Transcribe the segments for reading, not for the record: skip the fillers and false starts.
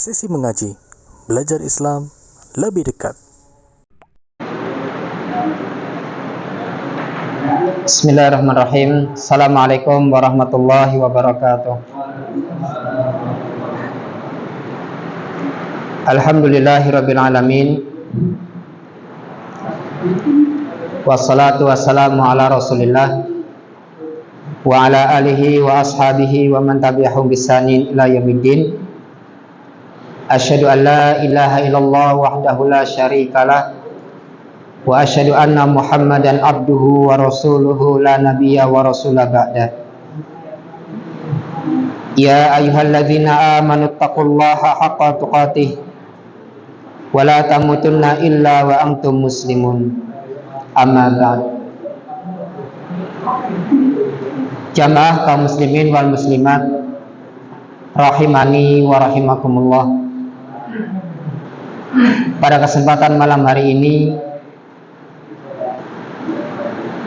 Sesi mengaji, belajar Islam lebih dekat. Bismillahirrahmanirrahim. Assalamualaikum warahmatullahi wabarakatuh. Alhamdulillahirabbil alamin. Wassalatu wassalamu ala Rasulillah wa ala alihi wa ashabihi wa man tabi'ahum bisanin ila yaumiddin. Asyhadu an la ilaha illallah wahdahu la syarikalah wa asyhadu anna Muhammadan abduhu wa rasuluhu la nabiyya wa rasula ba'da. Ya ayyuhalladzina amanu taqullaha haqqa tuqatih wa la tamutunna illa wa antum muslimun. Amma ba'd. Jamaah kaum muslimin wal muslimat rahimani wa rahimakumullah. Pada kesempatan malam hari ini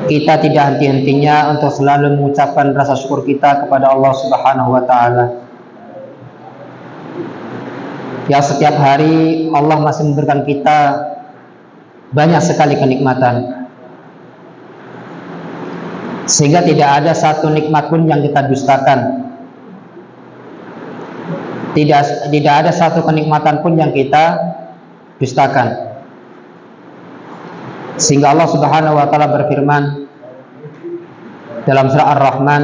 kita tidak henti-hentinya untuk selalu mengucapkan rasa syukur kita kepada Allah Subhanahu wa taala. Yang setiap hari Allah masih memberikan kita banyak sekali kenikmatan, sehingga tidak ada satu nikmat pun yang kita dustakan. Tidak ada satu kenikmatan pun yang kita dustakan. Sehingga Allah Subhanahu wa taala berfirman dalam surah Ar-Rahman,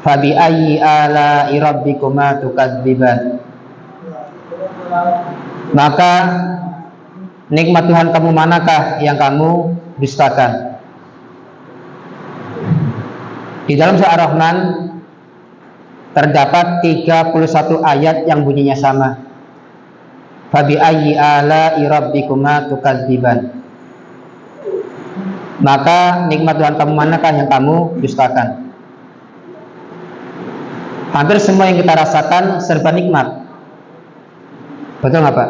"Fabi ayyi ala'i rabbikuma tukadziban." Maka nikmat Tuhan kamu manakah yang kamu dustakan? Di dalam surah Ar-Rahman terdapat 31 ayat yang bunyinya sama. Fabi ayyi ala'i rabbikuma tukadziban. Maka nikmat Tuhan kamu manakah yang kamu dustakan? Hampir semua yang kita rasakan serba nikmat. Betul nggak Pak?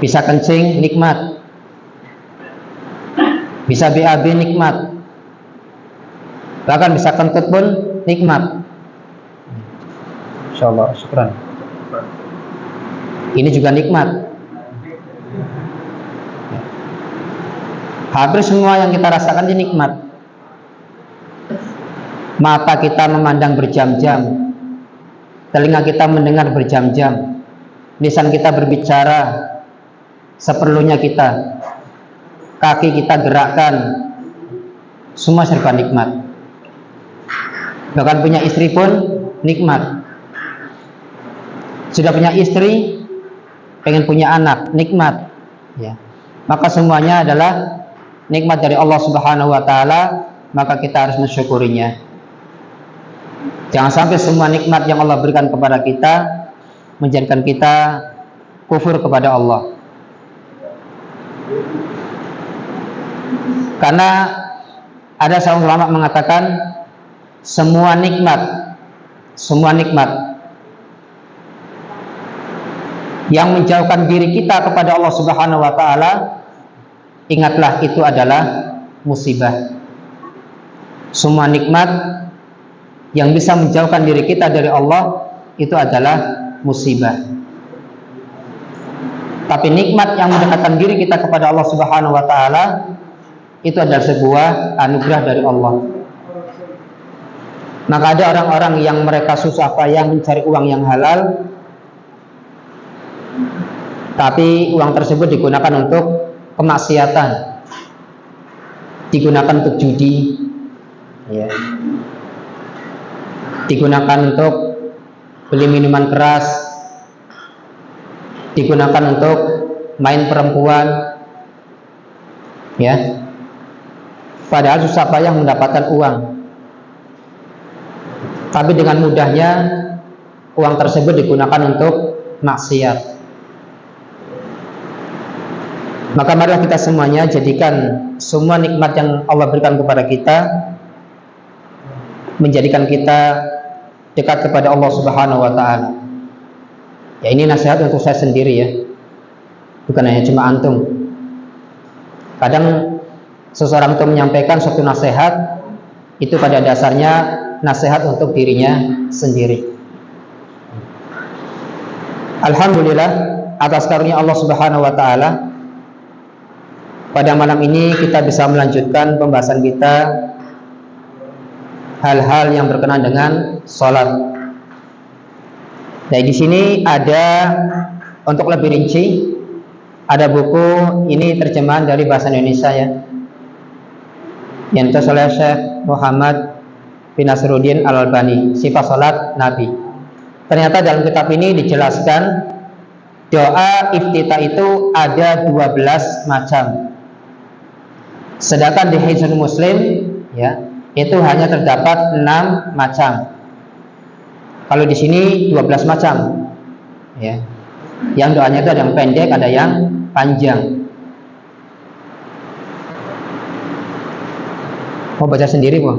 Bisa kencing nikmat, bisa BAB nikmat, bahkan bisa kentut pun nikmat. Insyaallah, syukran. Ini juga nikmat. Hampir semua yang kita rasakan ini nikmat. Mata kita memandang berjam-jam, telinga kita mendengar berjam-jam, lisan kita berbicara seperlunya kita, kaki kita gerakkan, semua serba nikmat. Bahkan punya istri pun nikmat. Sudah punya istri, pengen punya anak, nikmat. Ya. Maka semuanya adalah nikmat dari Allah Subhanahu wa taala, maka kita harus mensyukurinya. Jangan sampai semua nikmat yang Allah berikan kepada kita menjadikan kita kufur kepada Allah. Karena ada seorang ulama mengatakan semua nikmat yang menjauhkan diri kita kepada Allah Subhanahu wa taala, ingatlah itu adalah musibah. Semua nikmat yang bisa menjauhkan diri kita dari Allah itu adalah musibah. Tapi nikmat yang mendekatkan diri kita kepada Allah Subhanahu wa taala itu adalah sebuah anugerah dari Allah. Maka ada orang-orang yang mereka susah payah mencari uang yang halal, tapi uang tersebut digunakan untuk kemaksiatan, digunakan untuk judi, ya, digunakan untuk beli minuman keras, digunakan untuk main perempuan, ya. Padahal susah payah mendapatkan uang, tapi dengan mudahnya uang tersebut digunakan untuk maksiat. Maka marilah kita semuanya jadikan semua nikmat yang Allah berikan kepada kita menjadikan kita dekat kepada Allah Subhanahu wa taala. Ya, ini nasihat untuk saya sendiri ya. Bukan hanya cuma antum. Kadang seseorang itu menyampaikan suatu nasihat, itu pada dasarnya nasihat untuk dirinya sendiri. Alhamdulillah atas karunia Allah Subhanahu wa taala, pada malam ini kita bisa melanjutkan pembahasan kita hal-hal yang berkenaan dengan sholat. Nah, di sini ada, untuk lebih rinci, ada buku ini terjemahan dari bahasa Indonesia ya, yang ditulis oleh Syekh Muhammad bin Nasruddin Al-Albani, Sifat Sholat Nabi. Ternyata dalam kitab ini dijelaskan doa iftitah itu ada 12 macam. Sedangkan di Hisnul Muslim ya, itu hanya terdapat 6 macam. Kalau di sini 12 macam ya. Yang doanya itu ada yang pendek, ada yang panjang. Mau baca sendiri, Bu?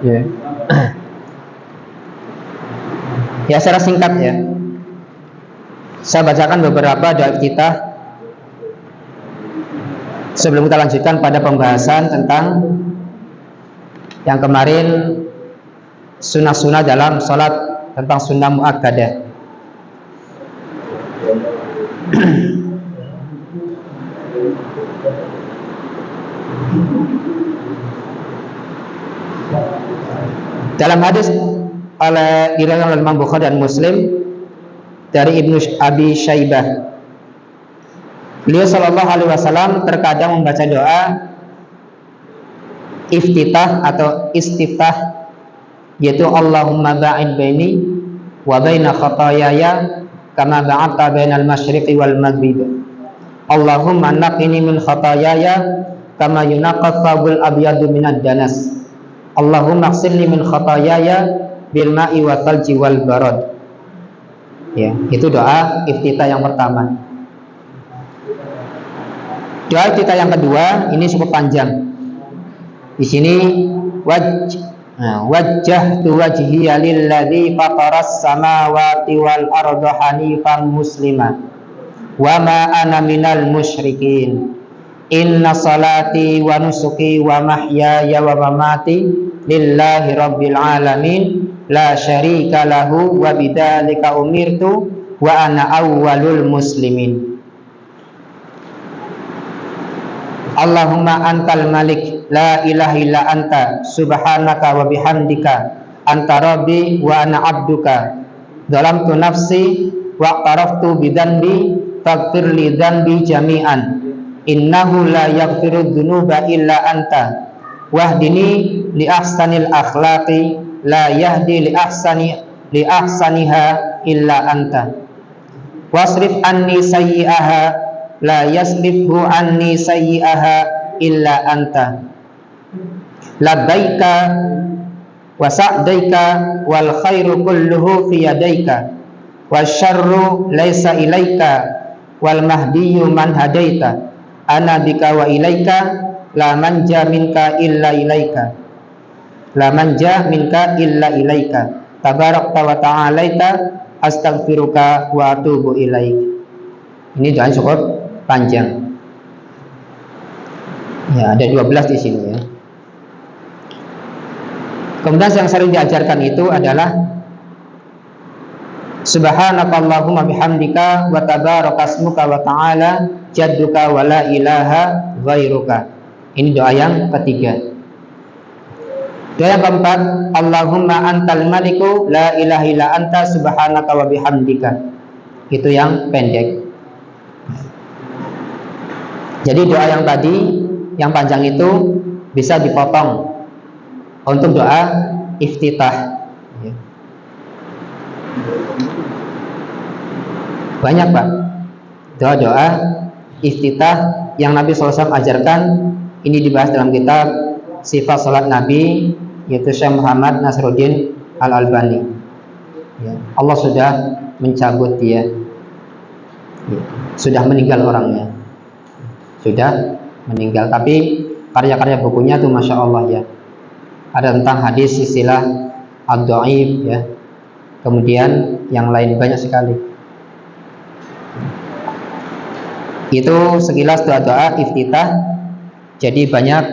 Yeah. Ya, secara singkat ya, saya bacakan beberapa doa kita sebelum kita lanjutkan pada pembahasan tentang yang kemarin, sunnah-sunnah dalam sholat, tentang sunnah muakkadah. Dalam hadis diriwayatkan oleh Imam Bukhari dan Muslim dari Ibnu Abi Syaibah, beliau sallallahu alaihi wasallam terkadang membaca doa iftitah atau istiftah, yaitu Allahumma ba'id baini wa baina khataayaya kama ba'adta bainal masyriqi wal maghrib. Allahumma naqqini min khataayaya kama yunaqqa thawbul abyadu minad danas. Allahumma ighsilni min khataayaya bil ma'i wa thalji wal barad. Ya, itu doa iftitah yang pertama. Doa iftitah yang kedua ini cukup panjang. Di sini wajjahtu wajhiya lilladzi fataras samawati wal arda hanifan muslima wa ma ana minal musyrikin. Inna salati wa nusuki wa mahyaya wa mamati lillahi rabbil alamin la syarika lahu wa bidzalika umirtu wa ana awwalul muslimin. Allahumma antal malik la ilaha illa anta subhanaka wa bihamdika anta rabbi wa ana abduka zalamtu nafsi wa aqtaraftu bidzanbi faghfir li dzanbi jami'an innahu la yaghfiru dzunuba illa anta wahdini li ahsanil akhlaqi la yahdi li ahsaniha illa anta wasrif anni sayyi'aha la yasrifhu anni sayyi'aha illa anta labbaika wa sa'daika wal khairu kulluhu fi yadaika wasyarru laisa ilaika wal mahdiyyu man hadaita ana bika wa ilaika la manja minka illa ilaika la manja minka illa ilaika tabarakta wa ta'alaita astaghfiruka wa atubu ilaik. Ini doa cukup panjang ya, ada 12 di sini ya. Kemudian yang sering diajarkan itu adalah subhanakallahumma bihamdika wa tabarakasmuka wa ta'ala jadduka wa la ilaha ghairuka. Ini doa yang ketiga. Doa yang keempat, Allahumma antal maliku la ilaha illa anta subhanaka wa bihamdika. Itu yang pendek. Jadi doa yang tadi, yang panjang itu bisa dipotong untuk doa iftitah. Banyak Pak doa-doa iftitah yang Nabi SAW ajarkan. Ini dibahas dalam kitab Sifat Sholat Nabi, yaitu Syekh Muhammad Nasruddin Al-Albani ya. Allah sudah mencabut dia ya. Sudah meninggal orangnya, sudah meninggal, tapi karya-karya bukunya tuh Masya Allah ya. Ada tentang hadis, istilah ad-dhaif ya. Kemudian yang lain banyak sekali. Itu sekilas doa-doa iftitah. Jadi banyak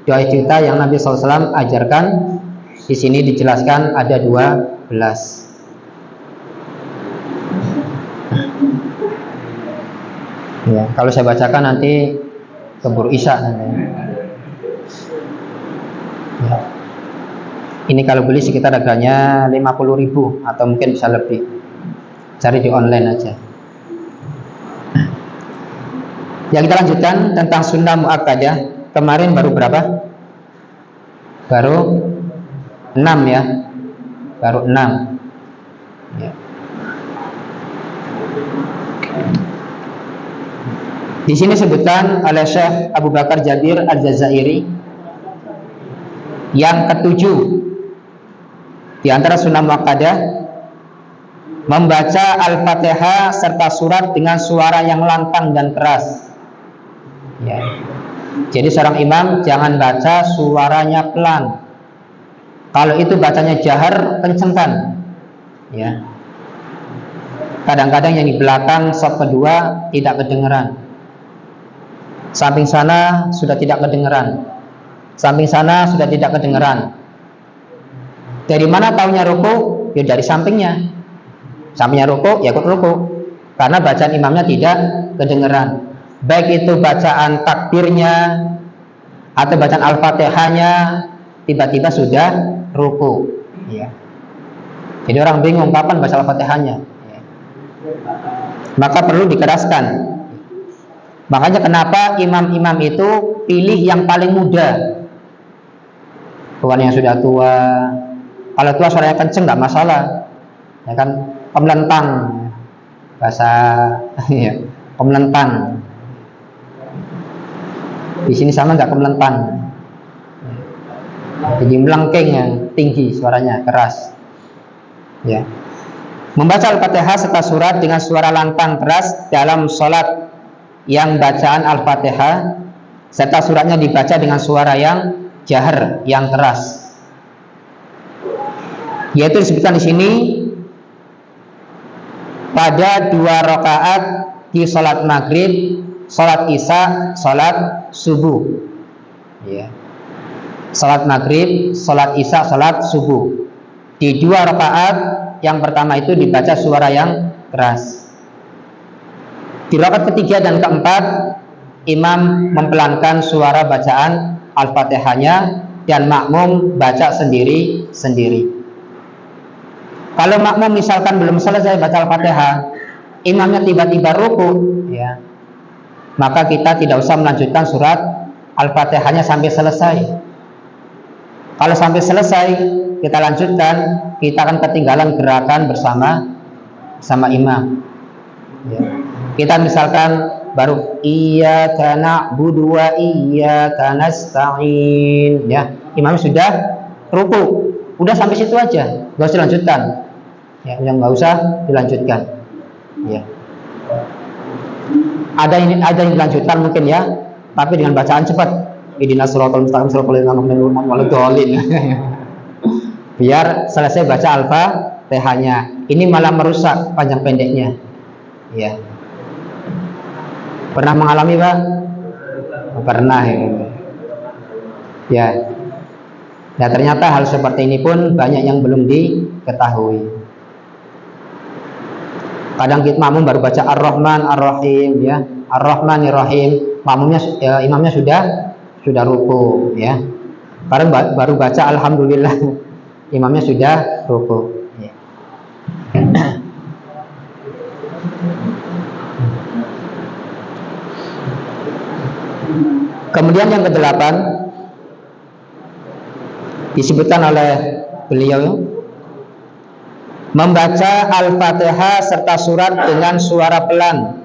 doa iftitah yang Nabi SAW ajarkan Di sini dijelaskan ada 12. Ya, kalau saya bacakan nanti keburu isya nanti. Ya. Ini kalau beli sekitar harganya 50.000 atau mungkin bisa lebih. Cari di online aja. Ya, kita lanjutkan tentang sunnah muakkadah. Kemarin baru berapa? Baru 6 ya. Baru 6. Ya. Di sini sebutkan oleh Syekh Abu Bakar Jabir Al-Jazairi yang ketujuh di antara sunnah muakkadah, membaca Al-Fatihah serta surat dengan suara yang lantang dan keras. Ya. Jadi seorang imam jangan baca suaranya pelan. Kalau itu bacanya jahar, kencengkan. Ya. Kadang-kadang yang di belakang saf kedua tidak kedengeran. Samping sana sudah tidak kedengeran. Samping sana sudah tidak kedengeran. Dari mana taunya ruku? Ya dari sampingnya. Sampingnya ruku, ya ikut ruku. Karena bacaan imamnya tidak kedengeran. Baik itu bacaan takbirnya atau bacaan Al-Fatihahnya, tiba-tiba sudah ruku. Ya. Jadi orang bingung kapan baca Al-Fatihahnya. Ya. Maka perlu dikeraskan. Makanya kenapa imam-imam itu pilih yang paling muda, bukan yang sudah tua. Kalau tua suaranya kenceng nggak masalah, ya kan, pemelentang bahasa ya, pemelentang. Di sini sama nggak pemelentang, jadi melengking yang tinggi suaranya keras. Ya. Membaca Al-Fatihah serta surat dengan suara lantang keras dalam sholat yang bacaan Al-Fatihah serta suratnya dibaca dengan suara yang jahar, yang keras. Yaitu disebutkan di sini pada 2 rakaat di sholat maghrib, sholat isya, sholat subuh. Ya. Sholat maghrib, sholat isya, sholat subuh. Di 2 rakaat yang pertama itu dibaca suara yang keras. Di rakaat ketiga dan keempat, imam mempelankan suara bacaan Al-Fatihahnya dan makmum baca sendiri-sendiri. Kalau makmum misalkan belum selesai baca Al-Fatihah, imamnya tiba-tiba ruku, ya, maka kita tidak usah melanjutkan surat Al-Fatihahnya sampai selesai. Kalau sampai selesai kita lanjutkan, kita akan ketinggalan gerakan bersama imam. Ya. Kita misalkan baru iyyaka na'budu wa iyyaka nasta'in, ya, imam sudah ruku, udah sampai situ aja, nggak usah dilanjutkan, ya, yang nggak usah dilanjutkan, ya. Ada yang dilanjutkan mungkin ya, tapi dengan bacaan cepat, ihdinas siratal mustaqim siratal ladzina an'amta 'alaihim ghairil maghdubi 'alaihim, biar selesai baca Al-Fatihahnya. Ini malah merusak panjang pendeknya, ya. Pernah mengalami, Pak? Pernah ya. Nah, ternyata hal seperti ini pun banyak yang belum diketahui. Kadang kita makmum baru baca Ar-Rahman Ar-Rahim, ya, Ar-Rahman Ar-Rahim, imamnya sudah ruku, ya. Karena baru baca Alhamdulillah, imamnya sudah ruku, ya. Kemudian yang ke-8 disebutkan oleh beliau, membaca Al-Fatihah serta surat dengan suara pelan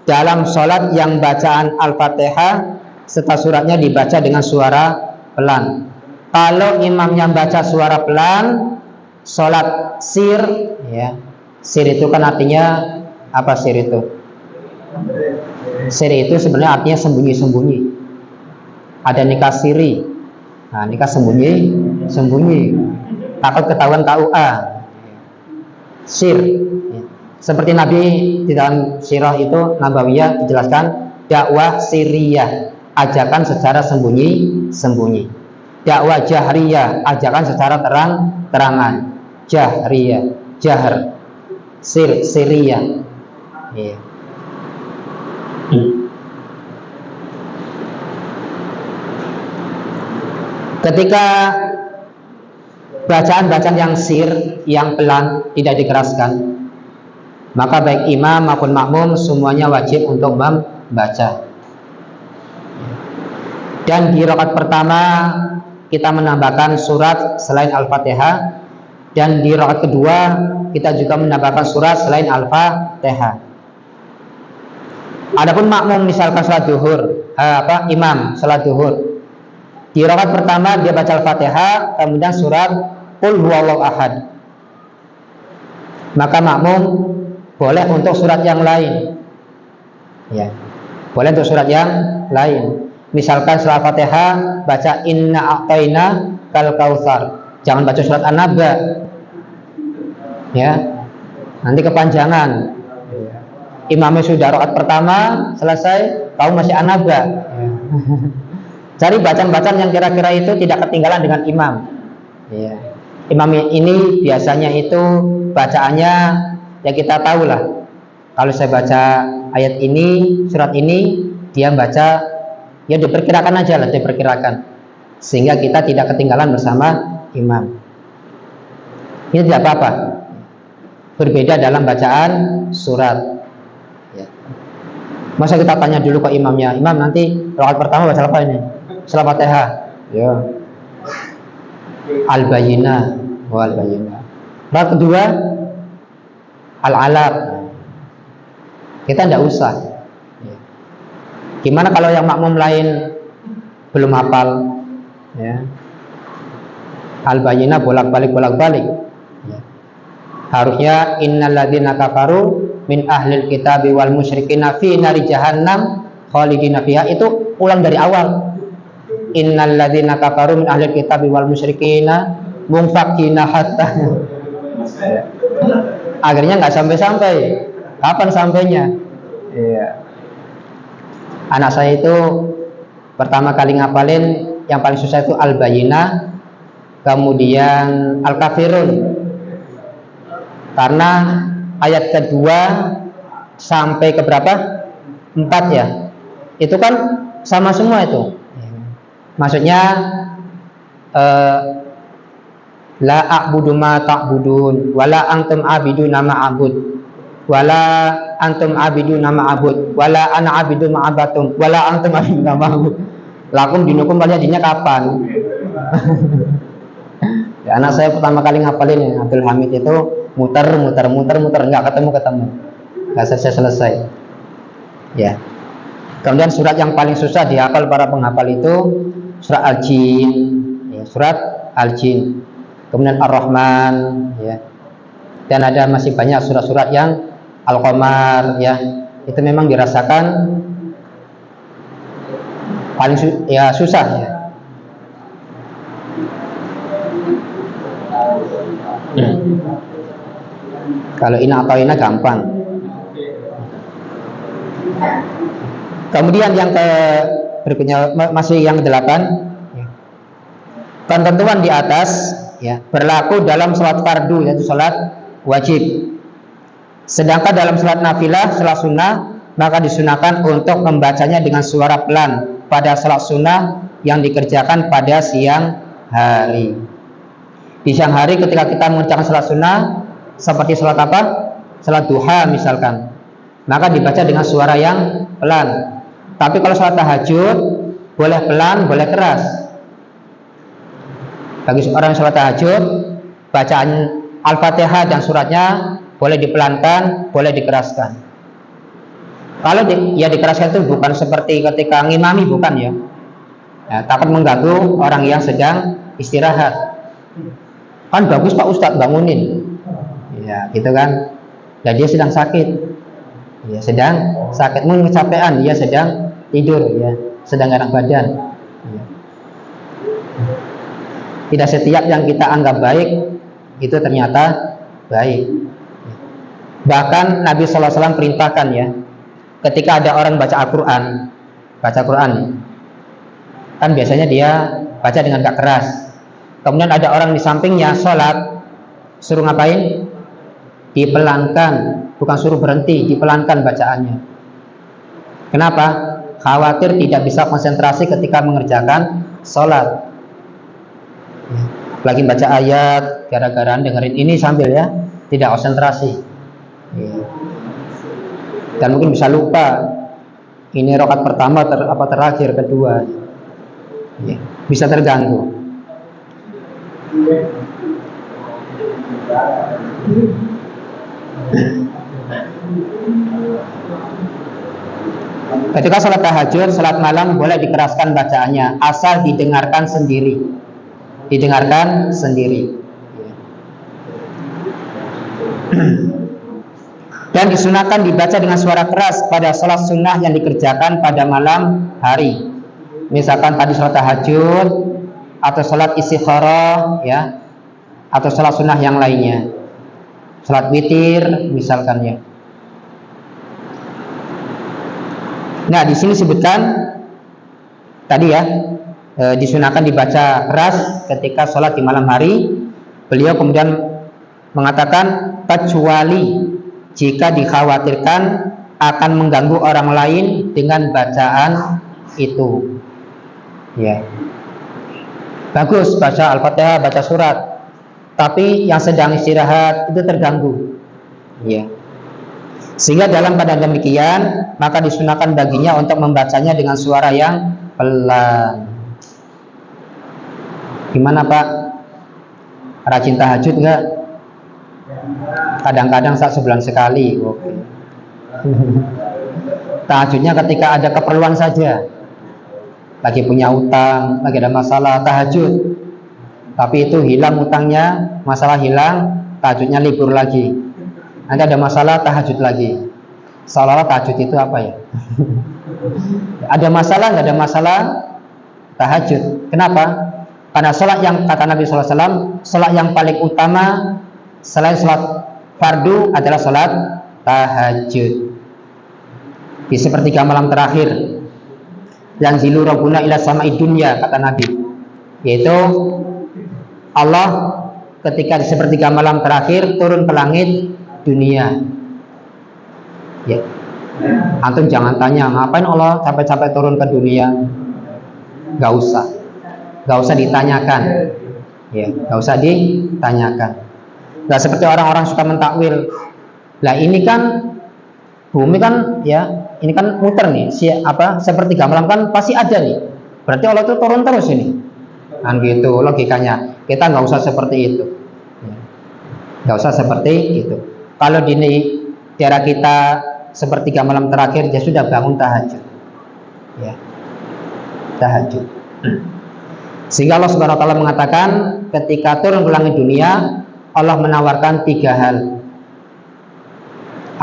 dalam sholat yang bacaan Al-Fatihah serta suratnya dibaca dengan suara pelan. Kalau imamnya baca suara pelan, sholat sir, ya. Sir itu kan artinya apa? Sir itu sebenarnya artinya sembunyi-sembunyi. Ada nikah siri, nah, nikah sembunyi, takut ketahuan KUA, sir. Seperti Nabi di dalam sirah itu Nabawiyah dijelaskan dakwah siriyah, ajakan secara sembunyi-sembunyi. dakwah jahriyah, ajakan secara terang-terangan. Jahriyah, jahr, siriyah. Iya. Ketika bacaan-bacaan yang sir, yang pelan, tidak dikeraskan, maka baik imam maupun makmum semuanya wajib untuk membaca. Dan di rakaat pertama kita menambahkan surat selain Al-Fatihah, dan di rakaat kedua kita juga menambahkan surat selain Al-Fatihah. Adapun makmum misalkan salat duhur, imam salat duhur, di rakaat pertama dia baca Al-Fatihah, kemudian surat Qul huwallahu ahad, maka makmum boleh untuk surat yang lain, ya, boleh untuk surat yang lain. Misalkan setelah Fatihah baca inna a'tayna kal kautsar, jangan baca surat An-Naba, ya, nanti kepanjangan. Imamnya sudah rakaat pertama selesai, kamu masih An-Naba. Cari bacaan-bacaan yang kira-kira itu tidak ketinggalan dengan imam. Ya. Imam ini biasanya itu bacaannya ya kita tahu lah. Kalau saya baca ayat ini, surat ini, dia baca ya diperkirakan aja lah, diperkirakan, sehingga kita tidak ketinggalan bersama imam. Ini tidak apa-apa. Berbeda dalam bacaan surat. Ya. Masa kita tanya dulu ke imamnya, imam nanti rakaat pertama baca apa ini? Setelah Fatihah, ya. Al-Bayyinah, Al-Bayyinah. Rakaat kedua Al-Alaq. Kita tidak usah. Gimana kalau yang makmum lain belum hafal, ya. Al-Bayyinah bolak-balik. Ya. Harusnya innalladzina kafaru min ahlil kitabi wal musyrikina fi nari jahannam khalidina fiha, itu ulang dari awal. Innalladzina kafaru min ahlil kitabi wal musyrikina munfakina hatta. Akhirnya nggak sampai-sampai. Kapan sampainya? Iya. Anak saya itu pertama kali ngapalin yang paling susah itu Al-Bayyinah, kemudian Al-Kafirun. Karena ayat kedua sampai ke berapa? 4 ya. Itu kan sama semua itu. Maksudnya la a'budu ma ta'budun wala antum abiduna ma a'bud wala antum abiduna ma a'bud wala ana abidu ma abatum wala antum abiduna ma a'bud lakum dinukum waliyadinnya kapan. Ya, anak saya pertama kali ngapalin ya, Abdul Hamid itu muter nggak ketemu nggak selesai ya. Kemudian surat yang paling susah dihafal para penghafal itu surat Al-Jin, ya, surat Al-Jin, kemudian Ar-Rahman, ya. Dan ada masih banyak surat-surat yang Al-Qamar, ya. Itu memang dirasakan paling susah, ya. Kalau ina atau ina gampang. Kemudian yang berikutnya masih yang 8, ketentuan di atas ya berlaku dalam sholat fardu, yaitu sholat wajib. Sedangkan dalam sholat nafilah, sholat sunnah, maka disunahkan untuk membacanya dengan suara pelan pada sholat sunnah yang dikerjakan pada siang hari. Di siang hari ketika kita mengerjakan sholat sunnah seperti sholat apa? Sholat duha misalkan, maka dibaca dengan suara yang pelan. Tapi kalau sholat tahajud boleh pelan, boleh keras. Bagi orang sholat tahajud, bacaan Al-Fatihah dan suratnya boleh dipelankan, boleh dikeraskan. Kalau dikeraskan itu bukan seperti ketika ngimami, bukan ya. Takut mengganggu orang yang sedang istirahat. Kan bagus Pak Ustadz bangunin, ya gitu kan. Dan dia sedang sakit, ya sedang sakit, mungkin kecapean, dia sedang tidur, ya sedang enak badan. Ya. Tidak setiap yang kita anggap baik itu ternyata baik. Bahkan Nabi SAW perintahkan ya, ketika ada orang baca Al-Quran, kan biasanya dia baca dengan gak keras. Kemudian ada orang di sampingnya sholat, suruh ngapain? Dipelankan, bukan suruh berhenti, dipelankan bacaannya. Kenapa? Khawatir tidak bisa konsentrasi ketika mengerjakan sholat. Lagi baca ayat, gara-gara dengerin ini sambil ya, tidak konsentrasi. Dan mungkin bisa lupa ini rakaat pertama terakhir, kedua. Bisa terganggu. Ketika sholat tahajud, sholat malam boleh dikeraskan bacaannya, asal didengarkan sendiri. Didengarkan sendiri. Dan disunahkan dibaca dengan suara keras pada sholat sunnah yang dikerjakan pada malam hari. Misalkan tadi sholat tahajud atau sholat istikharah, ya, atau sholat sunnah yang lainnya, sholat witir misalkan ya. Nah, di sini sebutkan tadi ya, disunahkan dibaca keras ketika sholat di malam hari. Beliau kemudian mengatakan kecuali jika dikhawatirkan akan mengganggu orang lain dengan bacaan itu. Ya, bagus baca Al-Fatihah, baca surat, tapi yang sedang istirahat itu terganggu. Ya. Sehingga dalam keadaan demikian, maka disunahkan baginya untuk membacanya dengan suara yang pelan. Gimana Pak? Rajin tahajud enggak? Kadang-kadang sebulan sekali. Oke. Tahajudnya ketika ada keperluan saja. Lagi punya utang, lagi ada masalah, tahajud. Tapi itu hilang utangnya, masalah hilang, tahajudnya libur lagi. Nanti ada masalah, tahajud lagi. Seolah-olah tahajud itu apa ya? Ada masalah, nggak ada masalah, tahajud. Kenapa? Karena sholat yang kata Nabi SAW, sholat yang paling utama selain sholat fardu adalah sholat tahajud. Di sepertiga malam terakhir, yang zilu rabbuna ila sama'i dunya, kata Nabi, yaitu Allah ketika di sepertiga malam terakhir turun ke langit dunia. Ya. Antum jangan tanya ngapain Allah sampai turun ke dunia. Gak usah ditanyakan. Ya, gak usah ditanyakan. Nah, seperti orang-orang suka mentakwil. Lah ini kan bumi kan ya, ini kan muter nih. Sepertiga malam kan pasti ada nih. Berarti Allah itu turun terus ini. Kan gitu logikanya. Kita nggak usah seperti itu. Nggak usah seperti itu. Kalau di daerah kita sepertiga malam terakhir dia sudah bangun tahajud, ya, tahajud. Sehingga Allah Subhanahu Wa Taala mengatakan ketika turun ke langit dunia, Allah menawarkan 3 hal.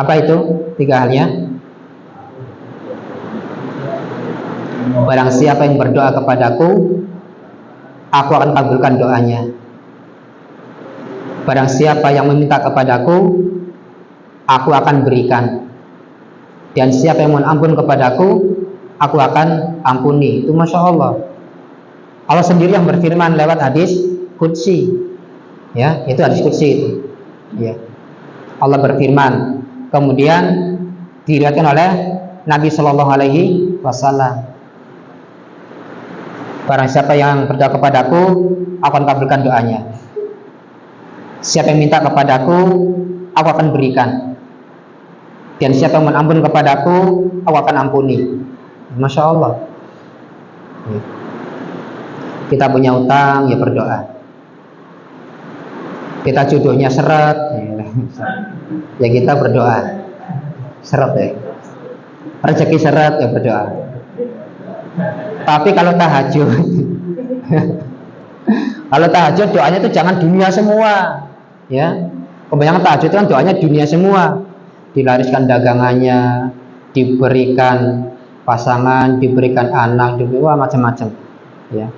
Apa itu 3 halnya? Barang siapa yang berdoa kepadaku, aku akan kabulkan doanya. Barang siapa yang meminta kepadaku, aku akan berikan. Dan siapa yang mohon ampun kepadaku, aku akan ampuni. Itu Masya Allah. Allah sendiri yang berfirman lewat hadis qudsi. Ya, itu hadis qudsi itu. Ya. Allah berfirman. Kemudian diriwayatkan oleh Nabi Shallallahu Alaihi Wasallam. Barang siapa yang berdoa kepadaku, aku akan kabulkan doanya. Siapa yang minta kepadaku, aku akan berikan. Dan siapa yang menampun kepadaku, aku akan ampuni. Masya Allah. Kita punya utang, ya berdoa. Kita jodohnya seret, ya kita berdoa. Seret ya. Rezeki seret, ya berdoa. Tapi kalau tahajud, kalau tahajud doanya itu jangan dunia semua, ya. Kebanyakan tahajud itu kan doanya dunia semua. Dilariskan dagangannya, diberikan pasangan, diberikan anak, diberikan macam-macam. Ya.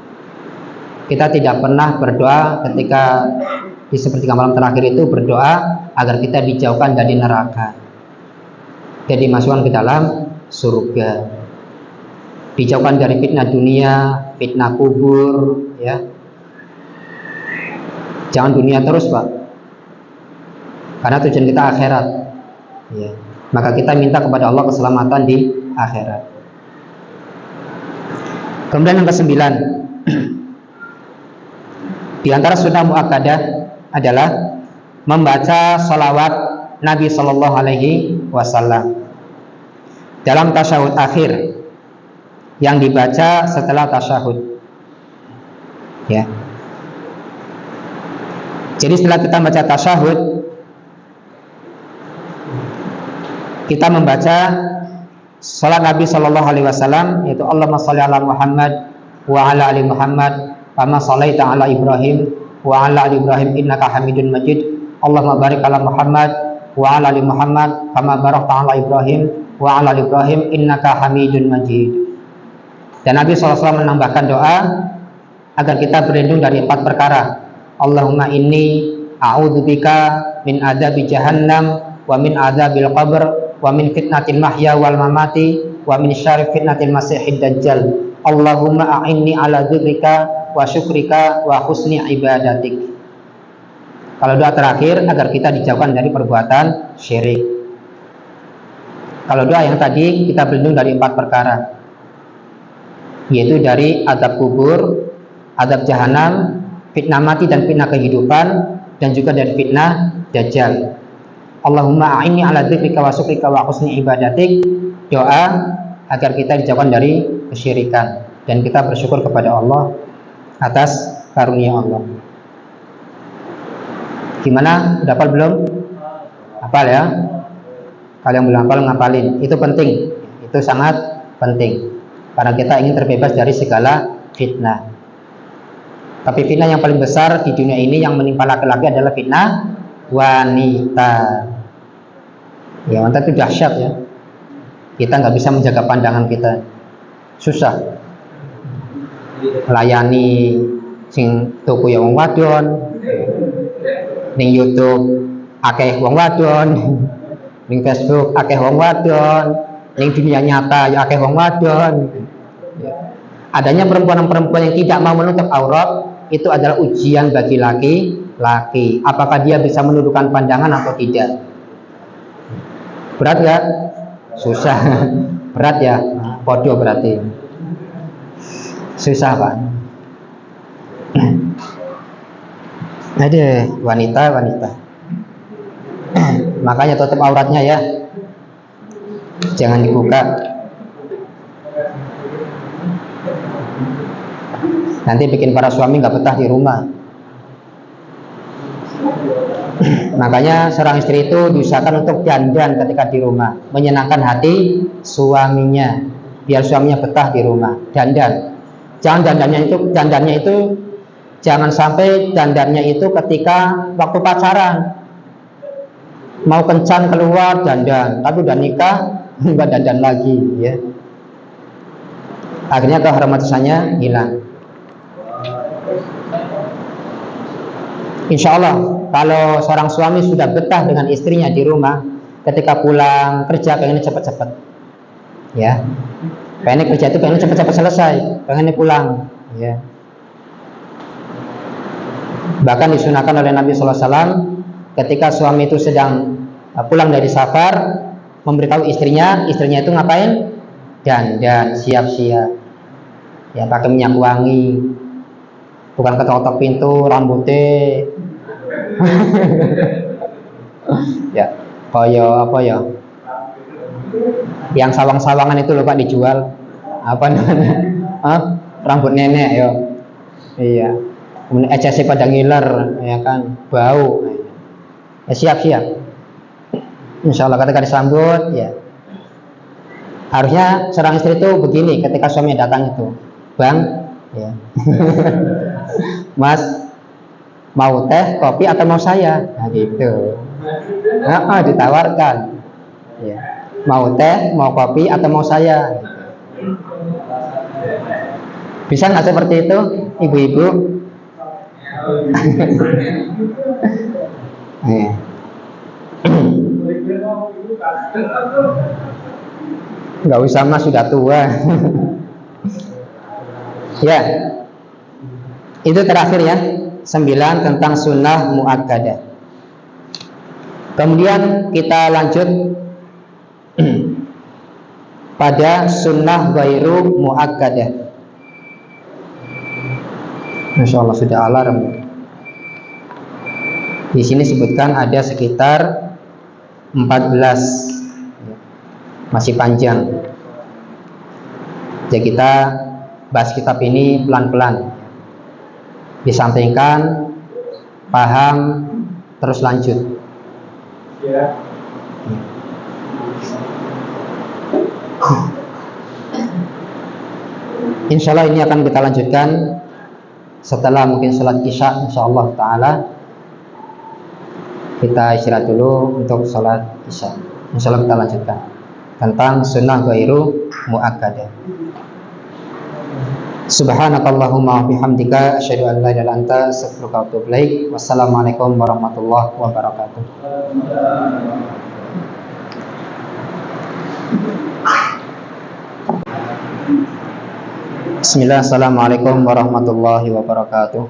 Kita tidak pernah berdoa ketika di sepertiga malam terakhir itu berdoa agar kita dijauhkan dari neraka, jadi dimasukkan ke dalam surga, dijauhkan dari fitnah dunia, fitnah kubur, ya. Jangan dunia terus, Pak. Karena tujuan kita akhirat. Ya. Maka kita minta kepada Allah keselamatan di akhirat. Kemudian yang ke-9, di antara sunnah muakkadah adalah membaca salawat Nabi Shallallahu Alaihi Wasallam dalam tasyahud akhir yang dibaca setelah tasyahud. Ya. Jadi setelah kita baca tasyahud, kita membaca salat Nabi Shallallahu Alaihi Wasallam, yaitu Allahumma sholli ala Muhammad wa ala ali Muhammad kama shallaita ala Ibrahim wa ala ali Ibrahim innaka Hamidun Majid. Allahumma barik ala Muhammad wa ala ali Muhammad kama barakta ala Ibrahim wa ala ali Ibrahim innaka Hamidun Majid. Dan Nabi SAW menambahkan doa agar kita berlindung dari 4 perkara. Allahumma inni a'udzubika min adzabi jahannam wa min adzabil qabr wa min fitnatil mahya wal mamati wa min syarri fitnatil masiihid dajjal. Allahumma a'inni ala dzikrika wa syukrika wa husni ibadatik. Kalau doa terakhir agar kita dijauhkan dari perbuatan syirik. Kalau doa yang tadi kita berlindung dari 4 perkara, yaitu dari azab kubur, azab jahanam, fitnah mati dan fitnah kehidupan, dan juga dari fitnah dajjal. Allahumma a'inni ala dzikrika wa syukrika wa husni ibadatik. Doa agar kita dijauhkan dari kesyirikan dan kita bersyukur kepada Allah atas karunia Allah. Gimana? Udah hafal belum? Hafal ya? Kalau yang belum hafal ngapalin. Itu penting. Itu sangat penting. Karena kita ingin terbebas dari segala fitnah. Tapi fitnah yang paling besar di dunia ini yang menimpa laki-laki adalah fitnah wanita. Ya, wanita itu dahsyat ya. Kita nggak bisa menjaga pandangan kita. Susah. Melayani sing tuku ya wong wadon. Ning YouTube akeh wong wadon. Ning Facebook akeh wong wadon. Ning dunia nyata ya akeh wong wadon. Adanya perempuan-perempuan yang tidak mau menutup aurat itu adalah ujian bagi laki-laki. Apakah dia bisa menundukkan pandangan atau tidak? Berat ya? Susah. Berat ya? Podo berarti. Susah, Pak. Ada wanita. Makanya tutup auratnya ya. Jangan dibuka. Nanti bikin para suami nggak betah di rumah. Makanya seorang istri itu diusahakan untuk dandan ketika di rumah, menyenangkan hati suaminya, biar suaminya betah di rumah. Dandan. Dandannya itu jangan sampai dandannya itu ketika waktu pacaran. Mau kencan keluar dandan, tapi udah nikah nggak dandan lagi, ya. Akhirnya keharmonisannya hilang. Insya Allah kalau seorang suami sudah betah dengan istrinya di rumah, ketika pulang kerja pengennya cepat-cepat, ya. Pengennya kerja itu pengennya cepat-cepat selesai, pengennya pulang, ya. Bahkan disunahkan oleh Nabi SAW ketika suami itu sedang pulang dari safar, memberitahu istrinya itu ngapain? Dandan, siap-siap, ya, pakai minyak wangi, bukan ketok-ketok pintu, rambutnya ya, kayak apa ya, yang sawang-sawangan itu loh Pak, dijual apa namanya? Rambut nenek ya, iya. Kemudian ecesi pada ngiler, ya kan, bau. Ya, siap-siap. Insya Allah ketika disambut, ya. Harusnya seorang istri itu begini ketika suaminya datang itu, Bang, ya. Mas, mau teh, kopi atau mau saya? Nah gitu. Ditawarkan. Ya. Mau teh, mau kopi atau mau saya? Bisa nggak seperti itu, ibu-ibu? Nggak usah, Mas, sudah tua. Ya. Itu terakhir ya, 9 tentang sunnah muakkadah. Kemudian kita lanjut pada sunnah ghairu muakkadah. Masya Allah, sudah alarm. Di sini sebutkan ada sekitar 14, masih panjang. Jadi kita bahas kitab ini pelan-pelan, disampaikan, paham, terus lanjut. Insya Allah ini akan kita lanjutkan setelah mungkin sholat isya, insya Allah ta'ala. Kita istirahat dulu untuk sholat isya. Insya Allah kita lanjutkan tentang sunnah ghairu muakkadah. Subhanakallahumma bihamdika asyhadu an la ilaha illa anta astaghfiruka wa atubu ilaik. Wassalamualaikum warahmatullahi wabarakatuh. Bismillah, assalamualaikum warahmatullahi wabarakatuh.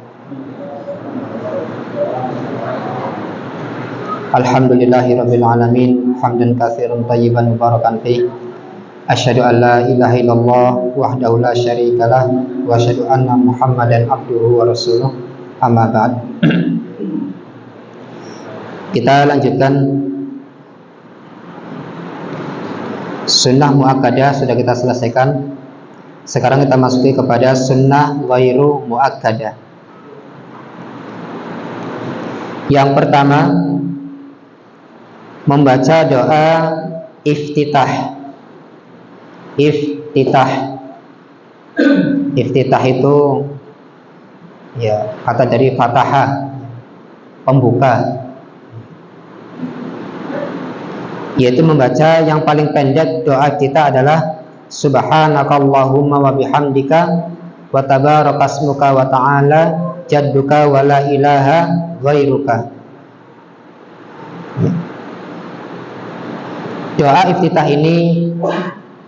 Alhamdulillahi rabbil alamin, hamdan katsiran thayyiban mubarakan fih. Asyhadu an la ilaha illallah wahdahu la syarikalah wa asyhadu anna Muhammadan abduhu wa rasuluh. Amma ba'd. Kita lanjutkan sunnah muakkadah, sudah kita selesaikan. Sekarang kita masuki kepada sunnah ghairu muakkadah. Yang pertama, membaca doa iftitah. Iftitah itu ya kata dari fataha, pembuka, yaitu membaca yang paling pendek doa kita adalah subhanakallahumma wa bihamdika wa tabarakasmuka wa ta'ala jadduka wa la ilaha ghairuka. Doa iftitah ini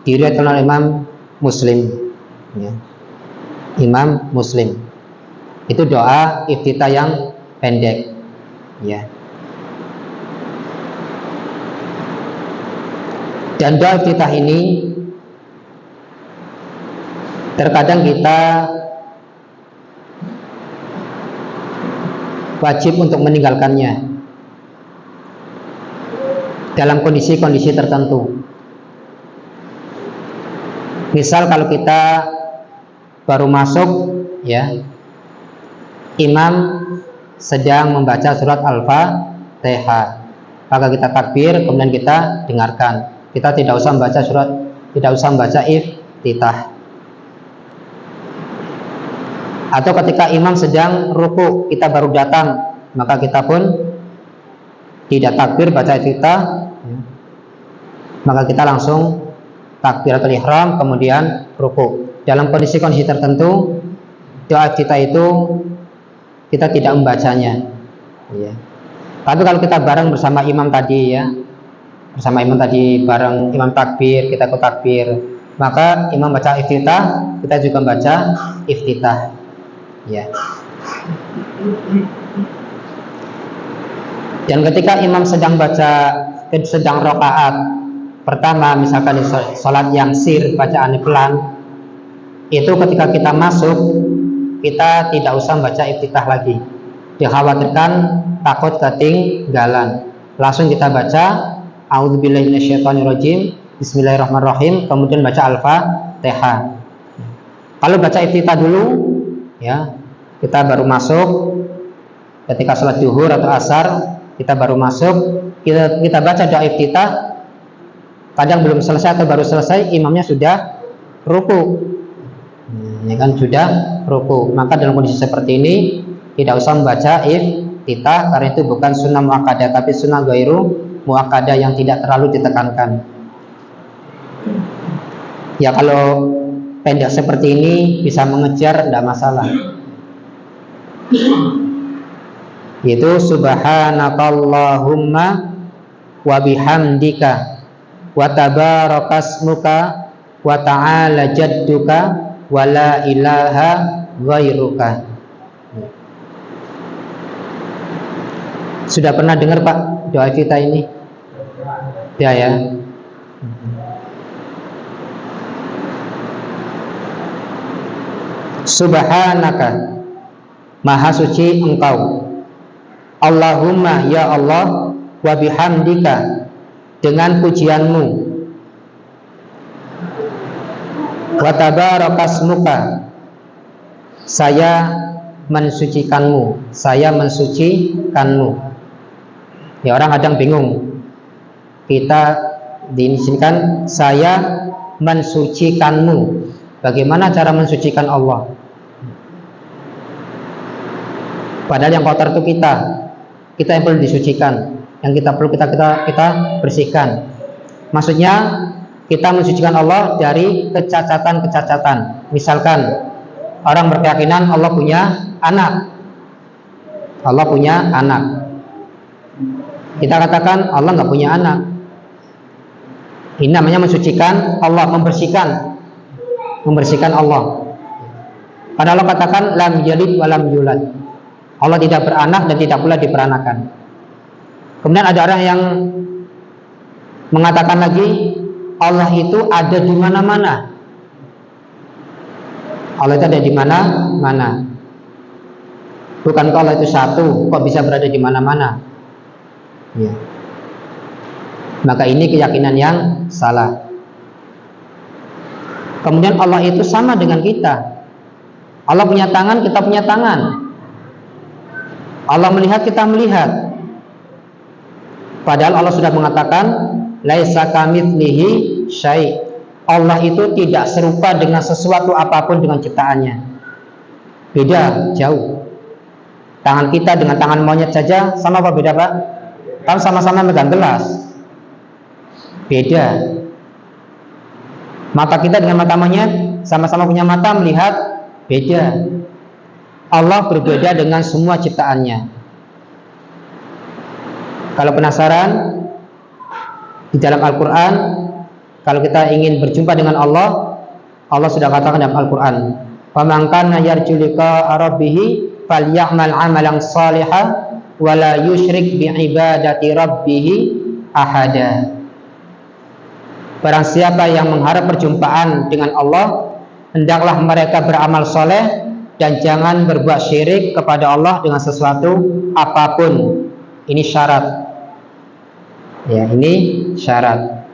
diriwayatkan oleh Imam Muslim, ya. Imam Muslim. Itu doa iftitah yang pendek, ya. Dan doa iftitah ini terkadang kita wajib untuk meninggalkannya dalam kondisi-kondisi tertentu. Misal kalau kita baru masuk, ya, imam sedang membaca surat Al-Fatihah, maka kita takbir, kemudian kita dengarkan. Kita tidak usah membaca iftitah. Atau ketika imam sedang ruku, kita baru datang, maka kita pun tidak takbir baca iftitah, maka kita langsung takbiratul ihram kemudian ruku. Dalam kondisi-kondisi tertentu doa kita itu kita tidak membacanya, ya. Tapi kalau kita bareng bersama imam tadi, ya, bersama imam tadi, bareng imam takbir, kita ikut takbir, maka imam baca iftitah, kita juga baca iftitah, ya. Dan ketika imam sedang rakaat pertama, misalkan di sholat yang sir, bacaannya pelan, itu ketika kita masuk, kita tidak usah baca iftitah lagi. Dikhawatirkan takut ketinggalan. Langsung kita baca a'udzubillahi minasyaitonirrajim, bismillahirrahmanirrahim, kemudian baca Al-Fatihah. Kalau baca iftitah dulu, ya, kita baru masuk ketika sholat zuhur atau asar, kita baru masuk, kita baca doa iftitah. Kadang belum selesai atau baru selesai, imamnya sudah ruku, ini kan sudah ruku. Maka dalam kondisi seperti ini tidak usah membaca iftitah, karena itu bukan sunnah muakkadah, tapi sunnah ghairu muakkadah yang tidak terlalu ditekankan. Ya, kalau pendek seperti ini bisa mengejar, tidak masalah. Yaitu subhanakallahumma wa bihamdika wa tabarakasmuka wa ta'ala jadduka wa la ilaha ghairuka. Sudah pernah dengar Pak doa kita ini? Ya ya. Subhanaka, Maha suci Engkau. Allahumma, ya Allah, wa bihamdika, dengan pujianmu. Wa tabarakasmuka, saya mensucikanmu, saya mensucikanmu. Ya, orang kadang bingung. Kita diizinkan saya mensucikanmu. Bagaimana cara mensucikan Allah? Padahal yang kotor itu kita yang perlu disucikan, yang kita perlu kita bersihkan. Maksudnya kita mensucikan Allah dari kecacatan-kecacatan. Misalkan orang berkeyakinan Allah punya anak. Allah punya anak. Kita katakan Allah nggak punya anak. Ini namanya mensucikan Allah, membersihkan Allah. Karena Allah katakan lam yalid wa lam yulad. Allah tidak beranak dan tidak pula diperanakan. Kemudian ada orang yang mengatakan lagi Allah itu ada di mana-mana. Allah itu ada di mana-mana. Bukankah Allah itu satu, kok bisa berada di mana-mana? Ya. Maka ini keyakinan yang salah. Kemudian Allah itu sama dengan kita. Allah punya tangan, kita punya tangan. Allah melihat, kita melihat. Padahal Allah sudah mengatakan laisa kamitslihi syai'. Allah itu tidak serupa dengan sesuatu apapun dengan ciptaannya. Beda, jauh. Tangan kita dengan tangan monyet saja sama apa beda, Pak? Kan sama-sama megang gelas. Beda. Mata kita dengan mata monyet sama-sama punya mata melihat, beda. Allah berbeda dengan semua ciptaannya. Kalau penasaran, di dalam Al-Quran, kalau kita ingin berjumpa dengan Allah, Allah sudah katakan dalam Al-Quran, "Faman kana yarju liqa'a rabbih falyamal 'amalan shalihan wa la yusyrik bi ibadati rabbih ahada." Barang siapa yang mengharap perjumpaan dengan Allah, hendaklah mereka beramal soleh dan jangan berbuat syirik kepada Allah dengan sesuatu apapun. Ini syarat. Ya, ini syarat.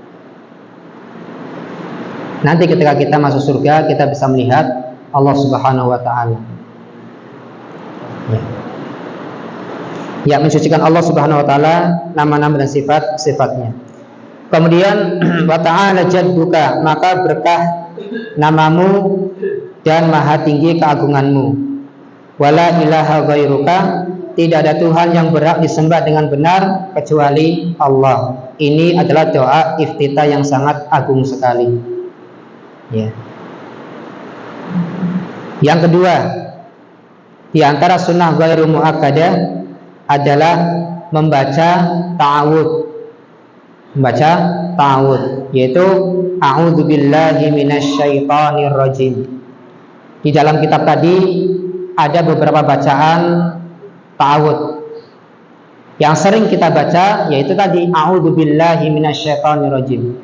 Nanti ketika kita masuk surga, kita bisa melihat Allah Subhanahu wa taala. Ya, mensucikan Allah Subhanahu wa taala, nama-nama dan sifat-sifatnya. Kemudian wa ta'ala jadduka, maka berkah namamu dan maha tinggi keagunganmu. Wala ilaha ghairuka, tidak ada Tuhan yang berhak disembah dengan benar kecuali Allah. Ini adalah doa iftitah yang sangat agung sekali. Ya. Yang kedua, di antara sunnah ghairu muakkadah adalah membaca ta'awudz. Membaca ta'awudz, yaitu a'udzubillahi minasyaitonir rajim. Di dalam kitab tadi ada beberapa bacaan ta'awudz. Yang sering kita baca yaitu tadi a'udzubillahi minasyaitonir rajim,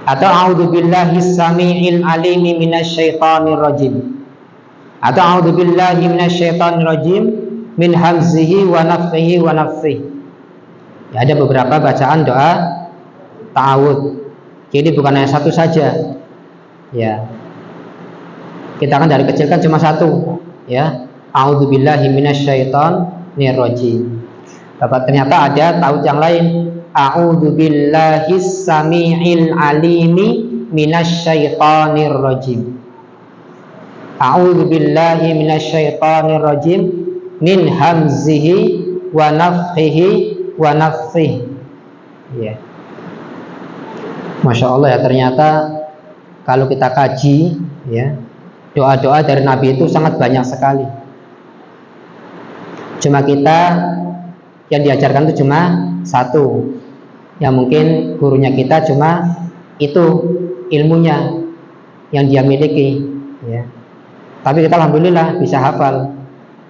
atau a'udzubillahis samiil alimi minasyaitonir rajim, atau a'udzubillahi minasyaitonir rajim min hamzihi wa nafthihi wa nafthihi. Ya, ada beberapa bacaan doa ta'awudz. Jadi bukan hanya satu saja. Ya. Kita kan dari kecil kan cuma satu, ya. A'udzubillahi minasyaitonir rajim. Dapat ternyata ada ta'awudz yang lain. A'udzubillahis samiil alimi minasyaitonir rajim. A'udzubillahi minasyaitonir rajim min hamzihi wa nafthihi wa nafthihi. Ya. Masya Allah ya, ternyata kalau kita kaji, ya, doa-doa dari Nabi itu sangat banyak sekali. Cuma kita yang diajarkan itu cuma satu, yang mungkin gurunya kita cuma itu ilmunya yang dia miliki, ya. Tapi kita alhamdulillah bisa hafal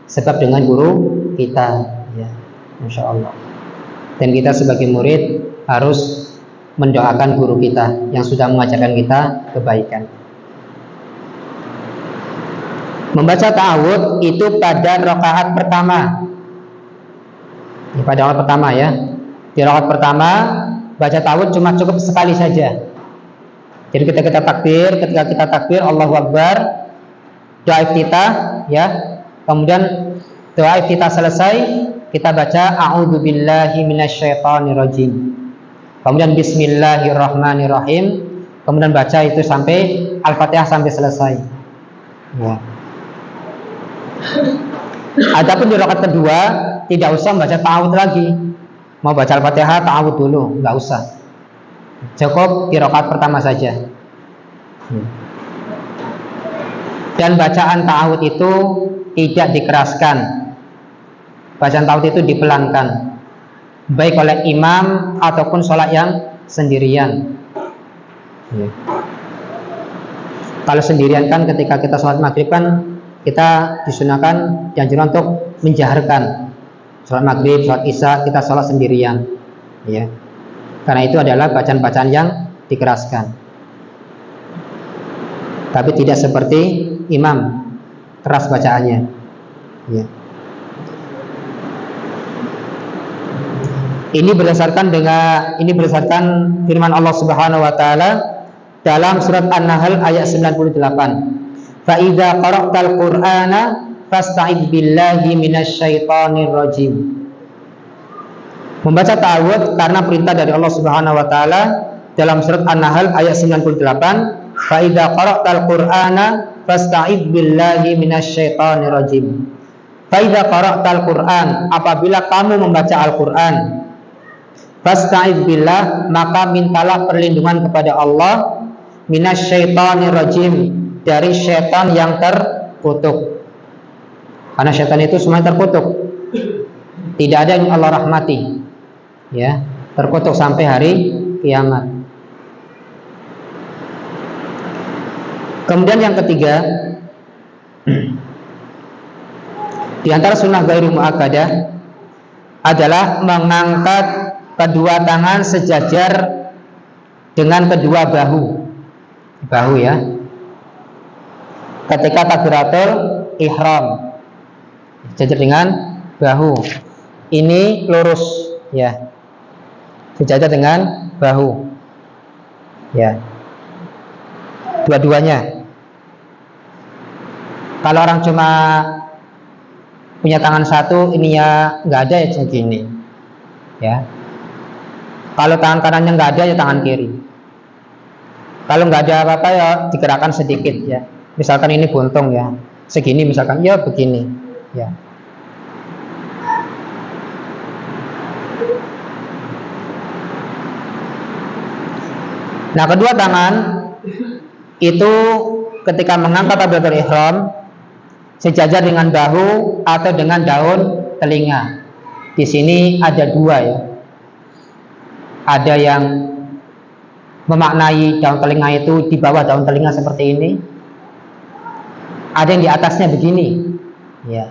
sebab dengan guru kita, ya. Masya Allah. Dan kita sebagai murid harus mendoakan guru kita yang sudah mengajarkan kita kebaikan. Membaca ta'awudz itu pada rakaat pertama. Pada rakaat pertama ya. Di rakaat pertama baca ta'awudz cuma cukup sekali saja. Jadi ketika kita takbir Allahu Akbar, doa iftitah ya. Kemudian doa iftitah selesai, kita baca a'udzubillahi minasyaitonirrajim. Kemudian bismillahirrahmanirrahim. Kemudian baca itu sampai Al-Fatihah sampai selesai. Ya. Adapun di rakaat kedua tidak usah baca ta'awudz lagi. Mau baca Al-Fatihah ta'awudz dulu, enggak usah. Cukup di rakaat pertama saja. Dan bacaan ta'awudz itu tidak dikeraskan. Bacaan ta'awudz itu dipelankan, baik oleh imam ataupun sholat yang sendirian. Kalau sendirian kan ketika kita sholat maghrib kan kita disunahkan dianjurkan untuk menjaharkan. Sholat maghrib, sholat isya kita sholat sendirian, ya. Karena itu adalah bacaan-bacaan yang dikeraskan. Tapi tidak seperti imam keras bacaannya. Ya. Ini berdasarkan firman Allah Subhanahu wa taala dalam surat An-Nahl ayat 98. Fa idza qara'tal Qur'ana fasta'idz billahi minasyaitonir rajim. Membaca ta'awudz karena perintah dari Allah Subhanahu wa taala dalam surat An-Nahl ayat 98, fa idza qara'tal Qur'ana fasta'idz billahi minasyaitonir rajim. Fa idza qara'tal Qur'an, apabila kamu membaca Al-Qur'an, fasta'idz billah, maka mintalah perlindungan kepada Allah minasyaitonir rajim, dari syaitan yang terkutuk. Karena syaitan itu semuanya terkutuk. Tidak ada yang Allah rahmati. Ya, terkutuk sampai hari kiamat. Kemudian yang ketiga, di antara sunnah ghairu muakkadah adalah mengangkat kedua tangan sejajar dengan kedua bahu ya. Ketika takbiratul ihram, sejajar dengan bahu. Ini lurus ya. Sejajar dengan bahu. Ya. Dua-duanya. Kalau orang cuma punya tangan satu, ini ya nggak ada ya segini. Ya. Kalau tangan kanannya nggak ada ya tangan kiri. Kalau nggak ada apa-apa ya digerakkan sedikit ya. Misalkan ini buntung ya, segini misalkan ya begini ya. Nah, kedua tangan itu ketika mengangkat takbiratul ihram sejajar dengan bahu atau dengan daun telinga. Di sini ada dua ya. Ada yang memaknai daun telinga itu di bawah daun telinga seperti ini. Ada yang di atasnya begini. Ya.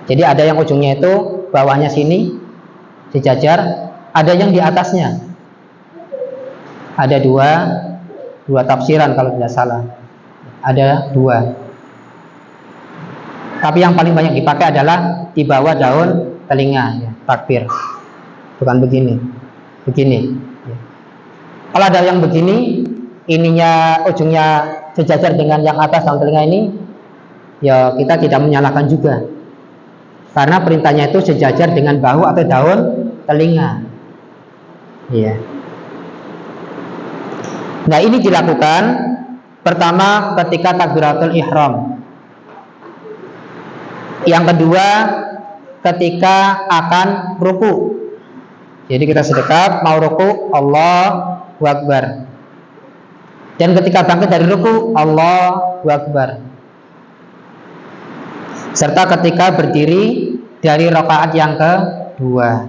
Jadi ada yang ujungnya itu bawahnya sini sejajar, ada yang di atasnya. Ada dua tafsiran kalau tidak salah. Ada dua. Tapi yang paling banyak dipakai adalah di bawah daun telinga ya, takbir. Bukan begini. Begini. Ya. Kalau ada yang begini, ininya ujungnya sejajar dengan yang atas daun telinga ini, ya kita tidak menyalahkan juga. Karena perintahnya itu sejajar dengan bahu atau daun telinga. Iya. Nah, ini dilakukan pertama ketika takbiratul ihram. Yang kedua ketika akan ruku. Jadi kita sedekap mau ruku, Allahu Akbar. Dan ketika bangkit dari ruku, Allahu Akbar. Serta ketika berdiri dari rakaat yang kedua.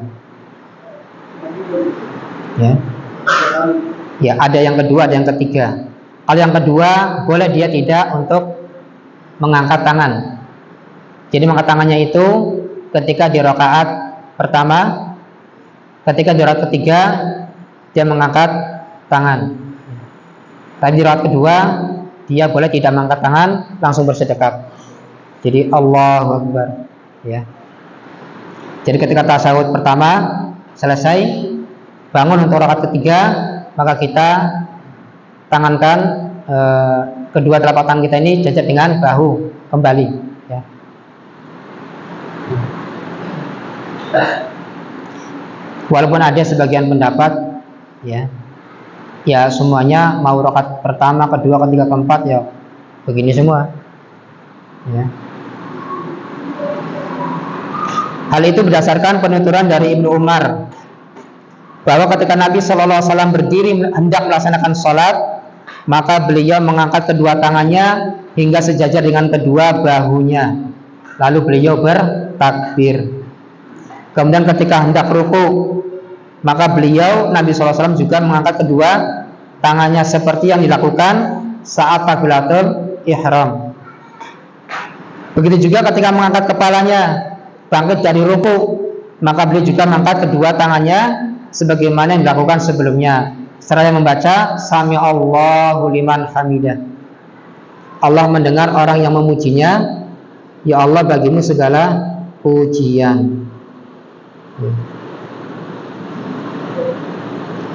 Ya. Ya, ada yang kedua, ada yang ketiga. Kalau yang kedua, boleh dia tidak untuk mengangkat tangan. Jadi mengangkat tangannya itu ketika di rakaat pertama, ketika di rakaat ketiga dia mengangkat tangan. Tapi di rakaat kedua dia boleh tidak mengangkat tangan, langsung bersedekap. Jadi Allahu Akbar, ya. Jadi ketika tasyahud pertama selesai, bangun untuk rakaat ketiga, maka kita tangankan kedua telapak tangan kita ini jajar dengan bahu kembali, ya. Walaupun ada sebagian pendapat, ya semuanya mau rakaat pertama, kedua, ketiga, keempat ya begini semua, ya. Hal itu berdasarkan penuturan dari Ibnu Umar bahwa ketika Nabi SAW berdiri hendak melaksanakan sholat, maka beliau mengangkat kedua tangannya hingga sejajar dengan kedua bahunya, lalu beliau bertakbir. Kemudian ketika hendak ruku, maka beliau Nabi SAW juga mengangkat kedua tangannya seperti yang dilakukan saat takbiratul ihram. Begitu juga ketika mengangkat kepalanya bangkit dari ruku, maka beliau juga mengangkat kedua tangannya sebagaimana yang dilakukan sebelumnya, seraya membaca Sami Allahu liman hamidah. Allah mendengar orang yang memujinya, ya Allah bagimu segala pujian.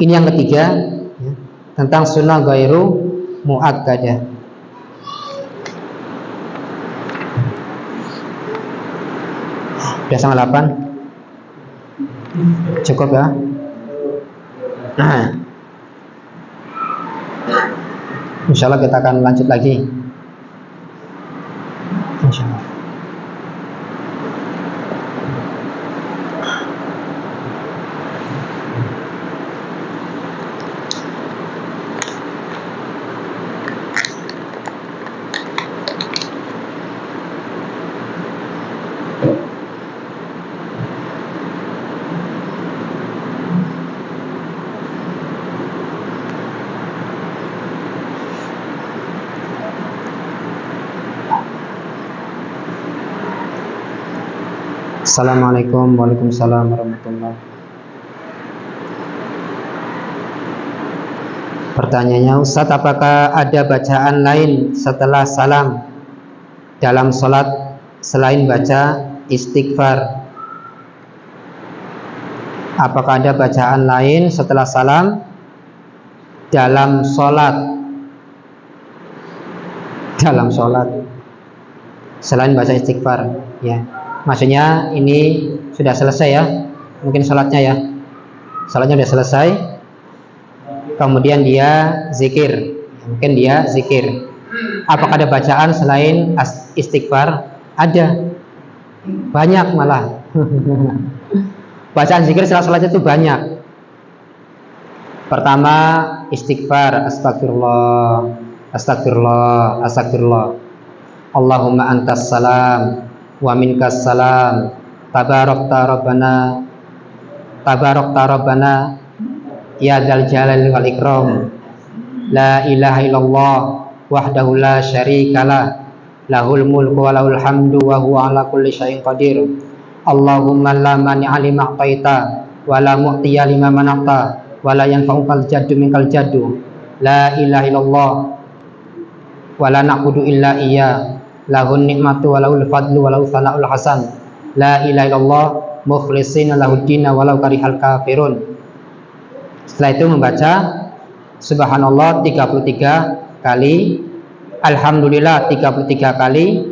Ini yang ketiga, ya, tentang sunnah ghairu muakkadah. Sudah setengah 8, cukup ya. Nah, insya Allah kita akan lanjut lagi, insya Allah. Assalamualaikum warahmatullahi wabarakatuh. Pertanyaannya, Ustaz, apakah ada bacaan lain setelah salam dalam sholat selain baca istighfar? Apakah ada bacaan lain setelah salam dalam sholat selain baca istighfar? Ya. Maksudnya ini sudah selesai ya, mungkin sholatnya ya, sholatnya sudah selesai, kemudian dia zikir, mungkin dia zikir. Apakah ada bacaan selain istighfar? Ada, banyak malah. Bacaan zikir setelah sholat itu banyak. Pertama istighfar, astagfirullah, astagfirullah, astagfirullah. Allahumma antas salam wa minkas salam, tabarakta rabbana ya dzal jalali wal ikram, la ilaha illallah wahdahu la syarikalah, lahul mulku wa lahul hamdu wa huwa ala kulli syai'in qadir. Allahumma la mani'a lima a'taita wa la mu'tiya lima mana'ta wa la yanfa'ukal jaddu minkal jaddu, la ilaha illallah wa la na'budu illa iya, lahun nikmatu wa lahul fadlu wa lahu thana'ul hasan, la ilaha illallah mukhlishina lahuddina walau karihal kafirun. Setelah itu membaca subhanallah 33 kali, alhamdulillah 33 kali,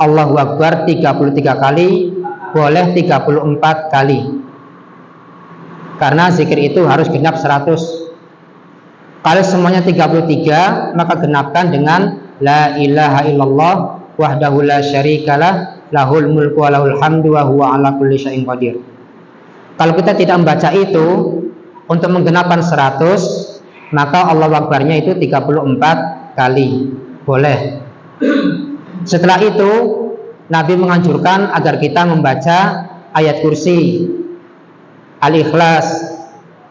Allahu akbar 33 kali, boleh 34 kali. Karena zikir itu harus genap 100. Kalau semuanya 33, maka genapkan dengan la ilaha illallah wahdahu la syarikalah, lahul mulku wa lahul hamdu wa huwa ala kulli syai'in qadir. Kalau kita tidak membaca itu untuk menggenapkan 100, maka Allahu Akbarnya itu 34 kali, boleh. Setelah itu Nabi menganjurkan agar kita membaca ayat kursi, Al-Ikhlas,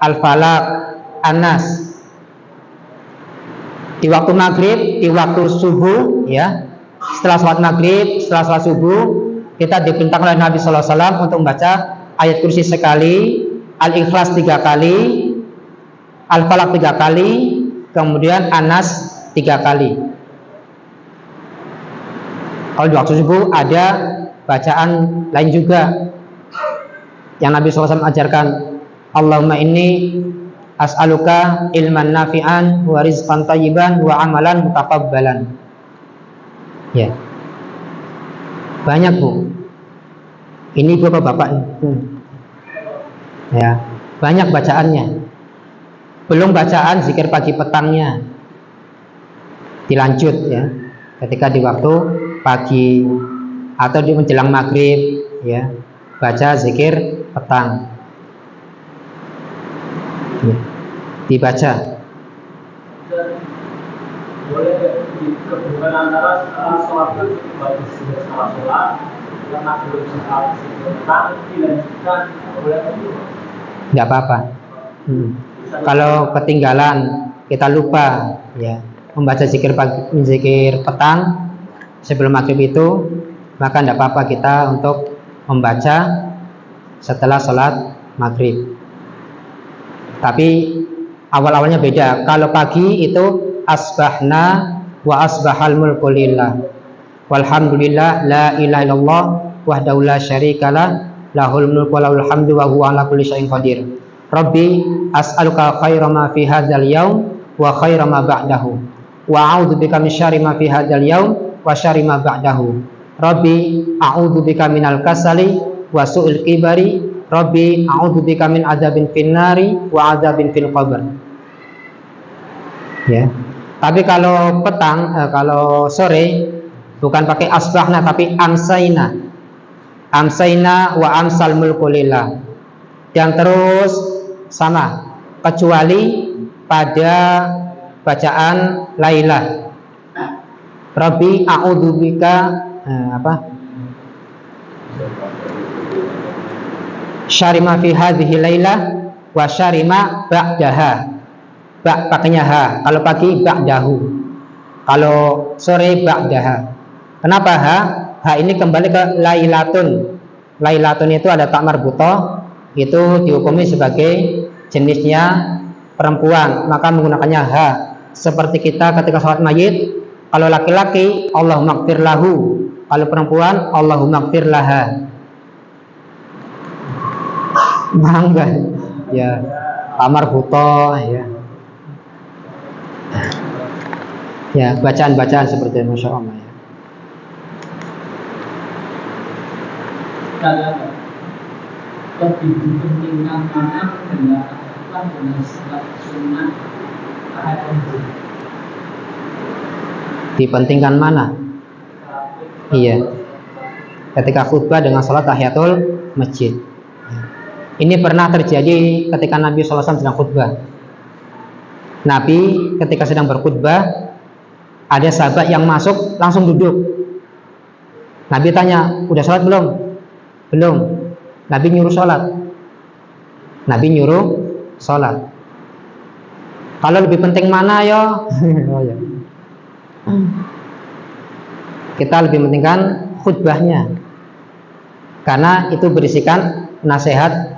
Al-Falaq, An-Nas di waktu maghrib, di waktu subuh, ya. Setelah sholat maghrib, setelah sholat subuh, kita diperintahkan oleh Nabi SAW untuk membaca ayat kursi sekali, Al-Ikhlas 3 kali, Al-Falaq 3 kali, kemudian Anas 3 kali. Kalau di waktu subuh ada bacaan lain juga yang Nabi SAW ajarkan. Allahumma inni as'aluka ilman nafi'an wa rizqan thayyiban wa amalan mutaqabbalan. Ya. Banyak, Bu. Ini Bapak nih. Ya, banyak bacaannya. Belum bacaan zikir pagi petangnya. Dilanjut ya. Ketika di waktu pagi atau di menjelang maghrib ya, baca zikir petang. Ya, dibaca. Boleh digabungkan antara sholat yang belum sholat petang dilanjutkan, boleh Nggak apa-apa. Kalau ketinggalan kita lupa ya membaca zikir pagi, zikir petang sebelum maghrib itu, maka tidak apa-apa kita untuk membaca setelah sholat maghrib. Tapi awal-awalnya beda. Kalau pagi itu asbahna wa asbahal mulku lillah walhamdulillah la ilaha illallah wahdahu la syarikalah lahul mulku wa lahul hamdu wa huwa ala kulli syai'in qadir. Rabbi as'aluka khaira ma fi hadzal yaum wa khaira ma ba'dahu wa a'udzu bika min syarri ma fi hadzal yaum wa syarri ma ba'dahu. Rabbi a'udzu bika minal kasali wa su'il kibari. Rabbi a'udzu bika min adzabin finnari wa adzabin fil qabr. Ya. Tapi kalau petang, kalau sore bukan pakai asbahna tapi amsayna. Amsayna wa amsal mulku lillah. Dan terus sama kecuali pada bacaan lailah. Rabbi a'udzubika syarri ma fi hadhihi lailah wa syarri ma ba'daha. Pakainya ha. Kalau pagi ba'dahu. Kalau sore ba'daha. Kenapa ha? Ha ini kembali ke lailatun. Lailatun itu ada tak marbutoh, itu dihukumi sebagai jenisnya perempuan, maka menggunakannya ha. Seperti kita ketika sholat mayit, kalau laki-laki Allahumma ighfir lahu, kalau perempuan Allahumma ighfir laha. Bangga ya, kamar buto ya. Ya, bacaan-bacaan seperti itu, Masya Allah ya. Lebih dipentingkan mana menjalankan dengan sholat sunnah tahiyatul masjid. Dipentingkan mana? Iya. Ketika khutbah dengan sholat tahiyatul masjid. Ini pernah terjadi ketika Nabi SAW sedang khutbah. Nabi ketika sedang berkhutbah, ada sahabat yang masuk langsung duduk. Nabi tanya, udah sholat belum? Belum. Nabi nyuruh sholat. Nabi nyuruh sholat. Kalau lebih penting mana yo? Oh, ya. Kita lebih pentingkan khutbahnya, karena itu berisikan nasihat.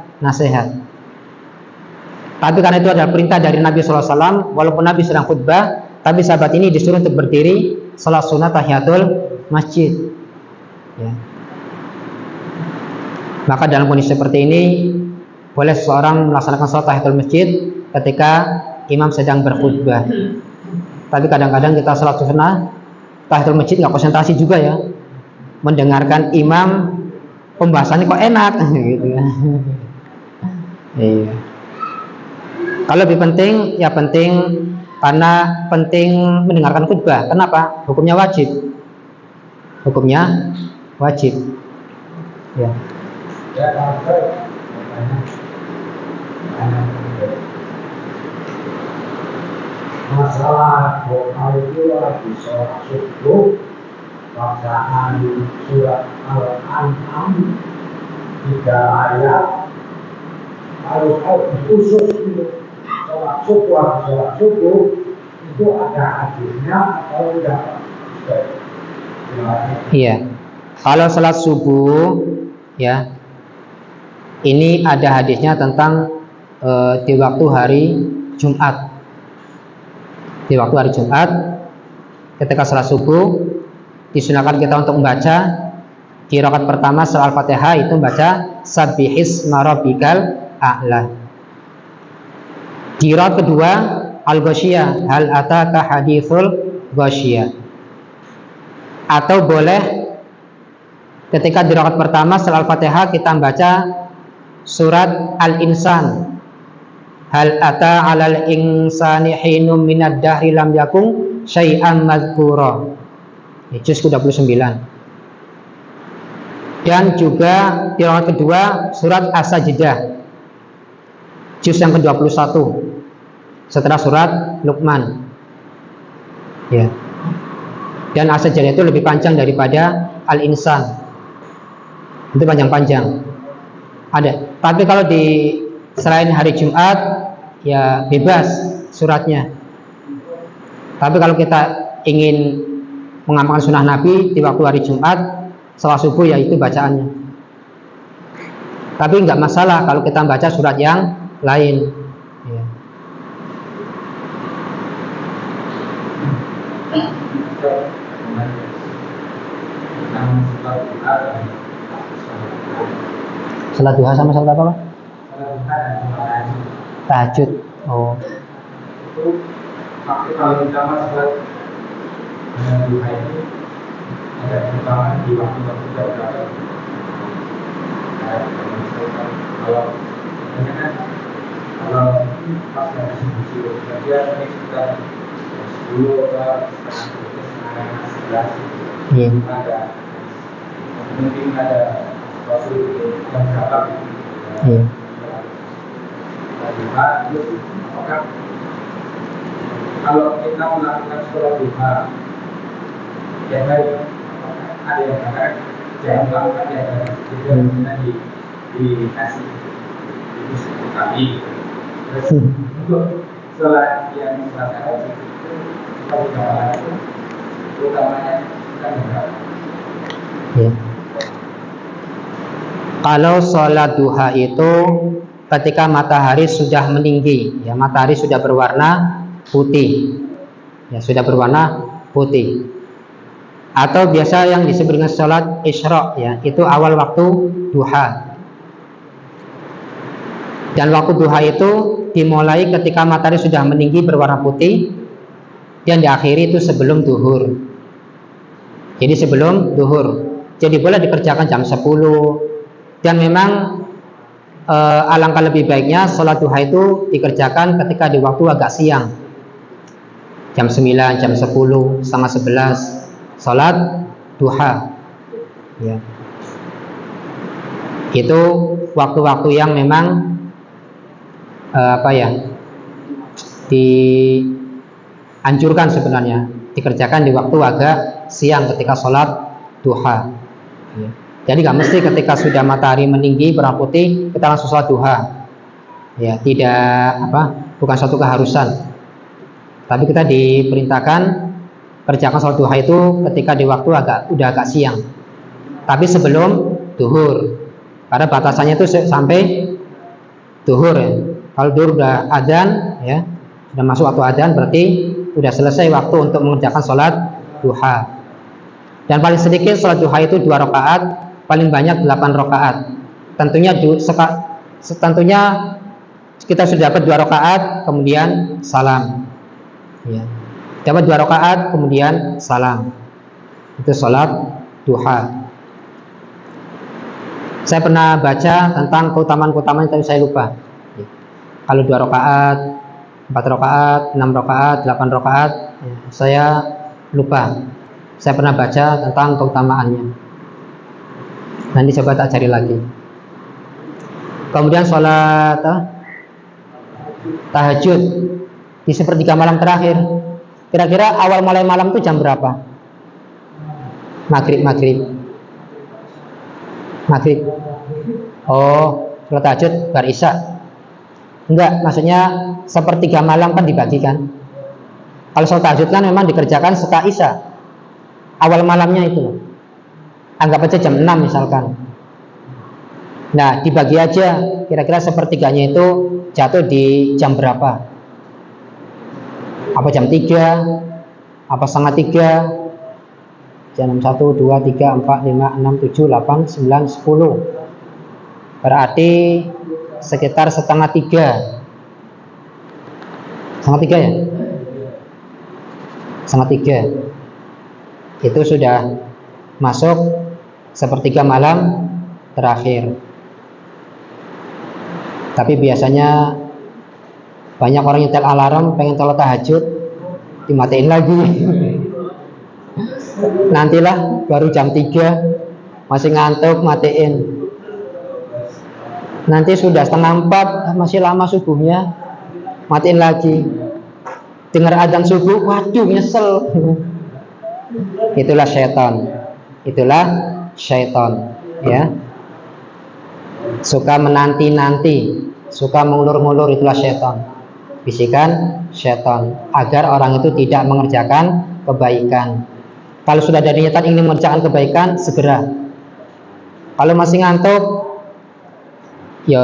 Tapi karena itu adalah perintah dari Nabi SAW, walaupun Nabi sedang khutbah, tapi sahabat ini disuruh untuk berdiri sholat sunnah tahiyatul masjid. Ya. Maka dalam kondisi seperti ini boleh seseorang melaksanakan sholat tahiyatul masjid ketika imam sedang berkhutbah. Tapi kadang-kadang kita sholat sunnah tahiyatul masjid nggak konsentrasi juga ya, mendengarkan imam pembahasannya kok enak gitu ya. Iya. Kalau lebih penting ya penting karena penting mendengarkan khutbah. Kenapa? Hukumnya wajib. Hukumnya wajib. Ya. Masalah doa itu lagi sholat subuh, bacaan surat Al-An'am 3 ayat harus khusus gitu. Sholat subuh itu ada hadisnya atau tidak? Iya. Kalau sholat subuh ya Ini ada hadisnya tentang di waktu hari Jumat. Di waktu hari Jumat, ketika salat subuh, disunahkan kita untuk membaca di rakaat pertama setelah Al-Fatihah itu membaca Sabbihisma rabbikal a'la. Di rakaat kedua Al-Ghasyiyah, hal ataka hadithul Ghasyiyah. Atau boleh ketika di rakaat pertama setelah Al-Fatihah kita membaca surat Al-Insan, hal ata 'alal insani hinum minad dahri lam yakun syai'an madzkura, juz 29. Dan juga di rakaat kedua surat As-Sajdah, juz yang ke-21 setelah surat Luqman. Ya. Dan As-Sajdah itu lebih panjang daripada Al-Insan. Itu panjang-panjang. Ada. Tapi kalau di selain hari Jumat ya bebas suratnya. Tapi kalau kita ingin mengamalkan sunnah Nabi di waktu hari Jumat setelah subuh ya itu bacaannya. Tapi nggak masalah kalau kita baca surat yang lain. Ya. Salat duha sama salat apa? Tahajud. Oh. Itu kalau kita salat duha itu ada pertama di waktu-waktu tertentu. Kalau pas ada subuh kerja ini sekitar 10 atau setengah 11 ada mungkin ada waktu yang berapa apakah kalau kita melakukan sholat duha yang baik ada yang katakan jangan melakukan yang baik kita dikasih itu 10 kali terus untuk sholat yang melakukan itu kita utamanya kita berapa ya. Kalau sholat duha itu ketika matahari sudah meninggi, ya matahari sudah berwarna putih, ya sudah berwarna putih. Atau biasa yang disebut dengan sholat isyraq, ya itu awal waktu duha. Dan waktu duha itu dimulai ketika matahari sudah meninggi berwarna putih dan diakhiri itu sebelum duhur. Jadi sebelum duhur. Jadi boleh dikerjakan jam 10. Dan memang alangkah lebih baiknya sholat duha itu dikerjakan ketika di waktu agak siang, jam 9, jam 10, setengah 11 sholat duha ya. Itu waktu-waktu yang memang dianjurkan sebenarnya dikerjakan di waktu agak siang ketika sholat duha ya. Jadi nggak mesti ketika sudah matahari meninggi berwarna putih kita langsung sholat duha, ya tidak bukan suatu keharusan. Tapi kita diperintahkan kerjakan sholat duha itu ketika di waktu udah agak siang. Tapi sebelum duhur, karena batasannya itu sampai duhur ya. Kalau duhur udah adzan, ya sudah masuk waktu adzan berarti udah selesai waktu untuk mengerjakan sholat duha. Dan paling sedikit sholat duha itu 2 rakaat. Paling banyak 8 rakaat. Tentunya kita sudah dapat 2 rakaat kemudian salam. Ya. Dapat 2 rakaat kemudian salam. Itu sholat duha. Saya pernah baca tentang keutamaan-keutamaan tapi saya lupa. Ya. Kalau 2 rakaat, 4 rakaat, 6 rakaat, 8 rakaat, ya, saya lupa. Saya pernah baca tentang keutamaannya. Nanti coba tak cari lagi. Kemudian sholat tahajud di sepertiga malam terakhir. Kira-kira awal mulai malam itu jam berapa? Maghrib. Oh, sholat tahajud bar isya. Enggak, maksudnya sepertiga malam kan dibagikan. Kalau sholat tahajud kan memang dikerjakan setelah isya. Awal malamnya itu. Anggap aja jam 6 misalkan. Nah, dibagi aja kira-kira sepertiganya itu jatuh di jam berapa? Apa jam 3? Apa setengah 3? Jam 1, 2, 3, 4, 5, 6, 7, 8, 9, 10. Berarti sekitar setengah 3. Setengah 3 ya? Setengah 3. Itu sudah masuk sepertiga malam terakhir. Tapi biasanya banyak orang nyetel alarm pengen sholat tahajud, dimatiin lagi. Nantilah baru jam 3 masih ngantuk, matiin. Nanti sudah setengah 4 masih lama subuhnya, matiin lagi. Dengar adzan subuh, waduh nyesel. Itulah syaitan. Itulah syaitan, ya. Suka menanti-nanti, suka mengulur-ngulur, itulah syaitan. Bisikan syaitan agar orang itu tidak mengerjakan kebaikan. Kalau sudah ada niatan ingin mengerjakan kebaikan, segera. Kalau masih ngantuk, ya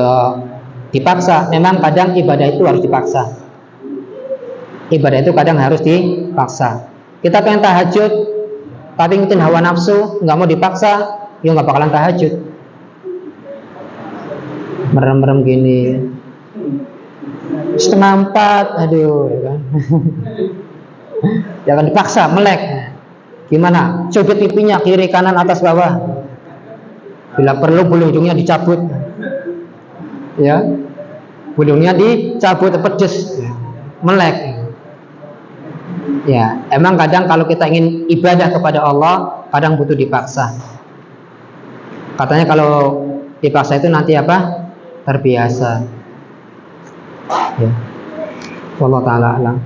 dipaksa. Memang kadang ibadah itu harus dipaksa. Ibadah itu kadang harus dipaksa. Kita pengen tahajud, tapi ngikutin hawa nafsu, nggak mau dipaksa, ya nggak bakalan tahajud. Merem-merem gini, setengah 4, aduh, ya kan? Jangan dipaksa, melek. Gimana? Cubit pipinya kiri kanan atas bawah. Bila perlu bulu hidungnya dicabut. Ya. Bulunya dicabut, pedes. Melek. Ya, emang kadang kalau kita ingin ibadah kepada Allah, kadang butuh dipaksa. Katanya kalau dipaksa itu nanti apa? Terbiasa. Ya. Wallahu ta'ala a'lam.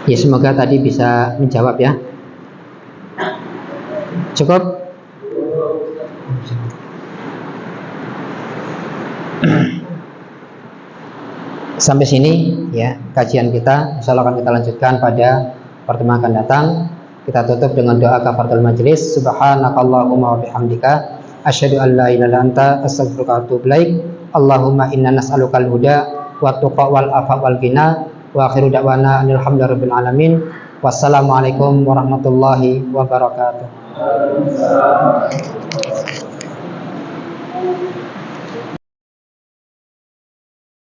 Ya, semoga tadi bisa menjawab ya. Cukup? Sampai sini ya kajian kita. Insyaallah akan kita lanjutkan pada pertemuan akan datang. Kita tutup dengan doa kafaratul majelis. Subhanakallahumma wa bihamdika asyhadu an la ilaha illa anta astaghfiruka wa atubu ilaik. Allahumma inna nas'alukal huda wa tuqa wal afa wal ghina. Wa akhiru da'wana alhamdulillahirabbil alamin. Wassalamualaikum warahmatullahi wabarakatuh.